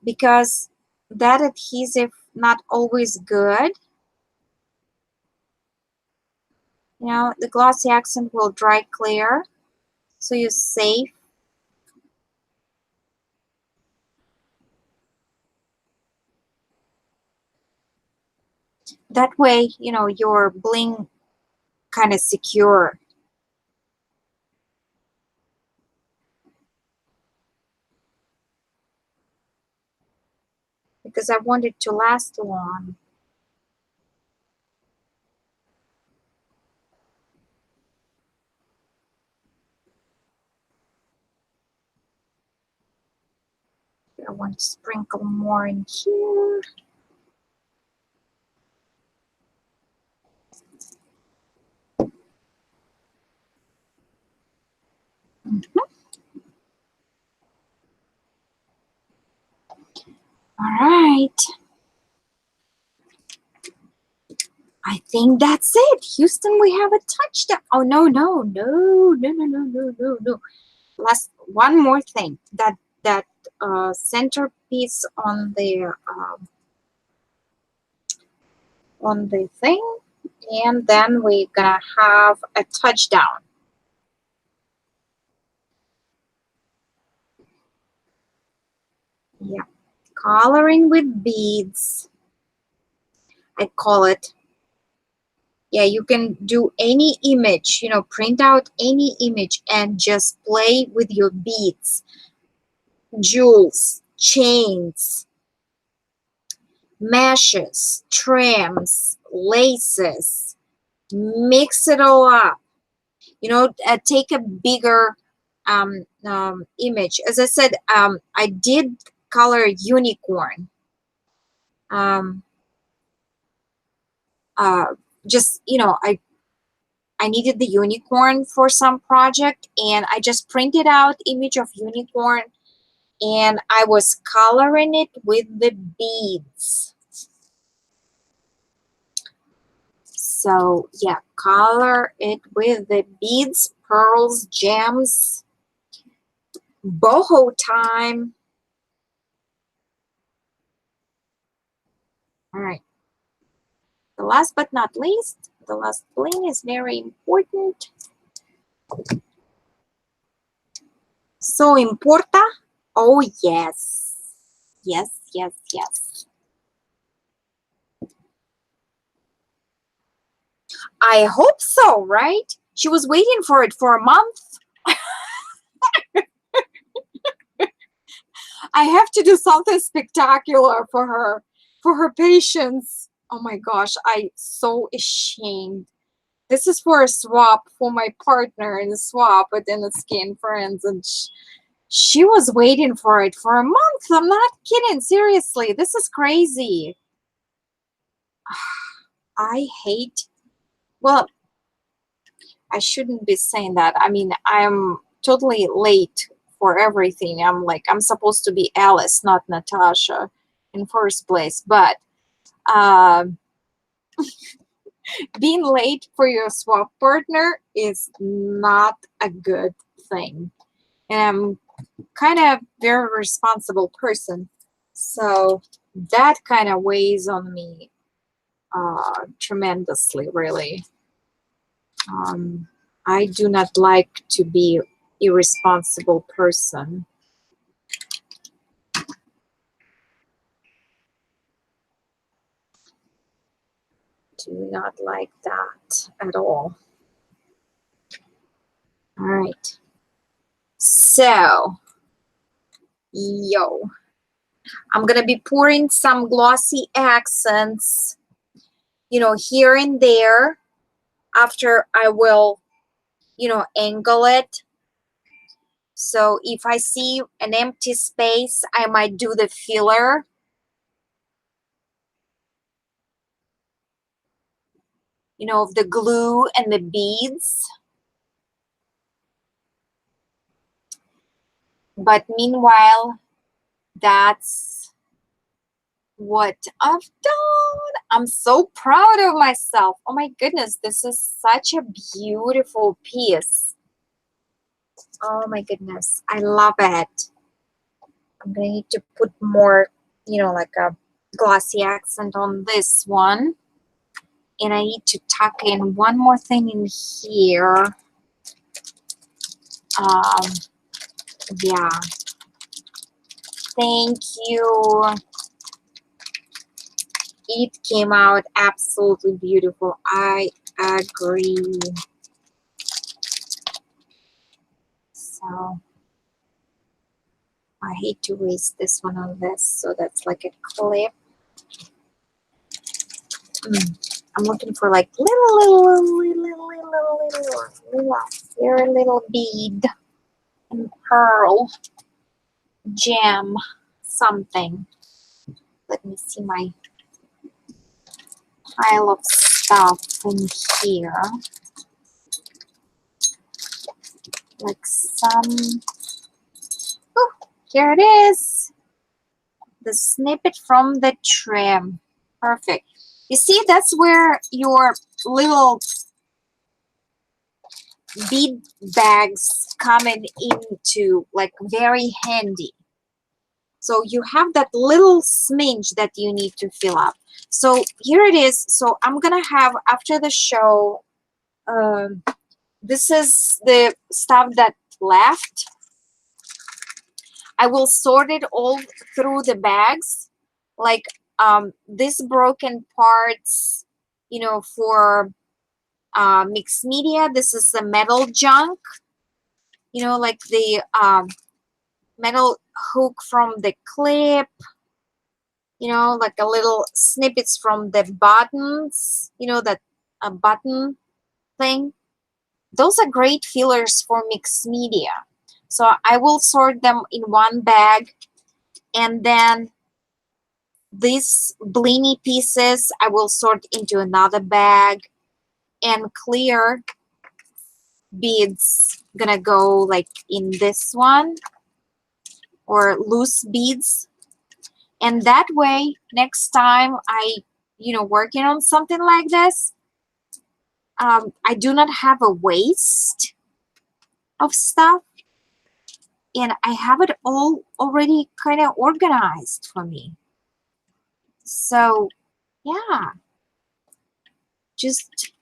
Because that adhesive not always good. You know, the glossy accent will dry clear, so you're safe. That way, you know, your bling kind of secure. Because I want it to last long. I want to sprinkle more in here. All right. I think that's it. Houston, we have a touchdown. Oh, no. Last one more thing. That centerpiece on the thing, and then we're gonna have a touchdown. Yeah, coloring with beads, I call it. Yeah, you can do any image, you know, print out any image and just play with your beads, jewels, chains, meshes, trims, laces, mix it all up. You know, take a bigger image. As I said, I did color unicorn. Just, you know, I needed the unicorn for some project, and I just printed out image of unicorn, and I was coloring it with the beads. So yeah, color it with the beads, pearls, gems, boho time. All right. The last but not least, the last bling is very important. So importa? Oh yes. Yes, yes, yes. I hope so, right? She was waiting for it for a month. I have to do something spectacular for her patience. Oh my gosh, I'm so ashamed. This is for a swap for my partner in the swap within the Skin Friends, and she was waiting for it for a month. I'm not kidding. Seriously, this is crazy. I hate, well, I shouldn't be saying that. I mean, I'm totally late for everything. I'm supposed to be Alice, not Natasha in first place. But um, being late for your swap partner is not a good thing. And I'm kind of very responsible person. So that kind of weighs on me tremendously, really. I do not like to be irresponsible person. Do not like that at all. All right. So, yo, I'm going to be pouring some glossy accents, here and there after I will, angle it. So if I see an empty space, I might do the filler. Of the glue and the beads. But meanwhile, that's what I've done. I'm so proud of myself. Oh my goodness, this is such a beautiful piece. Oh my goodness, I love it. I'm gonna need to put more, like a glossy accent on this one. And I need to tuck in one more thing in here. Yeah. Thank you. It came out absolutely beautiful. I agree. So I hate to waste this one on this. So that's like a clip. I'm looking for like very little bead and pearl gem something. Let me see my pile of stuff in here. Like some, oh, here it is. The snippet from the trim. Perfect. You see, that's where your little bead bags coming into, like, very handy. So you have that little smidge that you need to fill up. So here it is. So I'm gonna have, after the show, this is the stuff that left. I will sort it all through the bags, like these broken parts, for mixed media. This is the metal junk, like the metal hook from the clip, like a little snippets from the buttons, that button thing. Those are great fillers for mixed media. So I will sort them in one bag, and then these blingy pieces I will sort into another bag, and clear beads gonna go like in this one, or loose beads. And that way, next time I, working on something like this, I do not have a waste of stuff, and I have it all already kind of organized for me. So yeah, just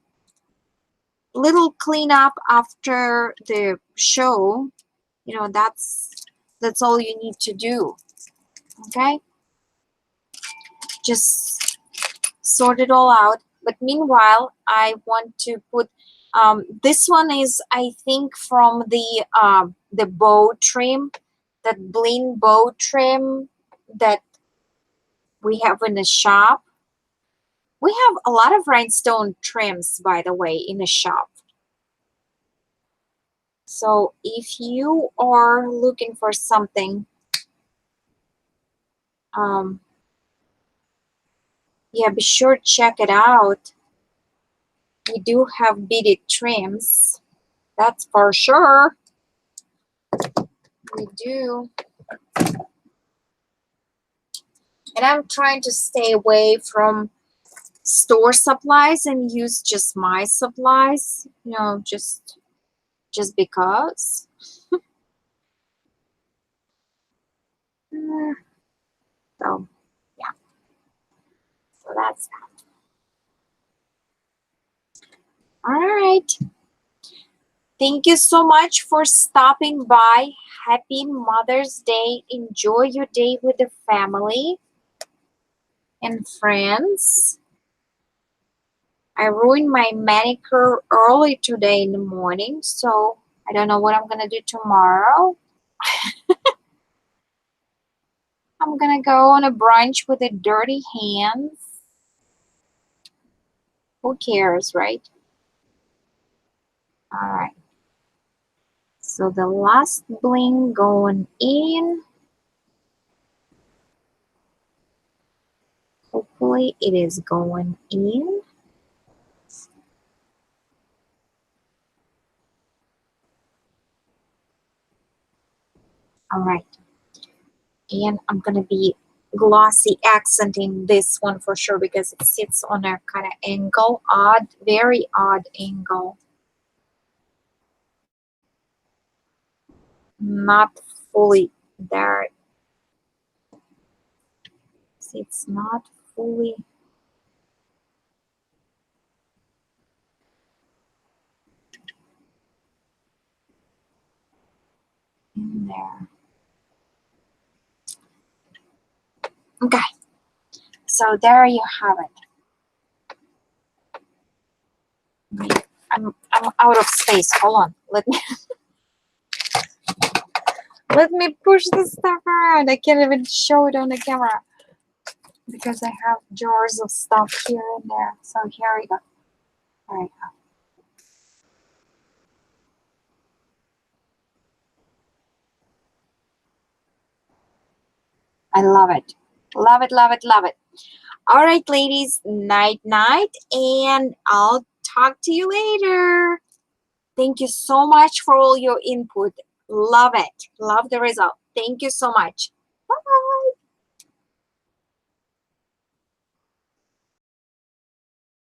little cleanup after the show. You know, that's all you need to do. Okay, just sort it all out. But meanwhile, I want to put this one is, I think, from the bow trim, that bling bow trim that we have in the shop. We have a lot of rhinestone trims, by the way, in the shop. So if you are looking for something, yeah, be sure to check it out. We do have beaded trims, that's for sure. We do. And I'm trying to stay away from store supplies and use just my supplies, you know, just because. So yeah, so that's that. All right, thank you so much for stopping by. Happy Mother's Day. Enjoy your day with the family and friends. I ruined my manicure early today in the morning, so I don't know what I'm gonna do tomorrow. I'm gonna go on a brunch with the dirty hands. Who cares, right? All right. So the last bling going in. Hopefully it is going in. All right. And I'm gonna be glossy accenting this one for sure because it sits on a kind of angle, odd, very odd angle. Not fully there. See, it's not fully in there. Okay, so there you have it. I'm out of space. Hold on. Let me push this stuff around. I can't even show it on the camera because I have jars of stuff here and there. So here we go. There we go. I love it. Love it, love it, love it. All right, ladies, night, night, and I'll talk to you later. Thank you so much for all your input. Love it. Love the result. Thank you so much.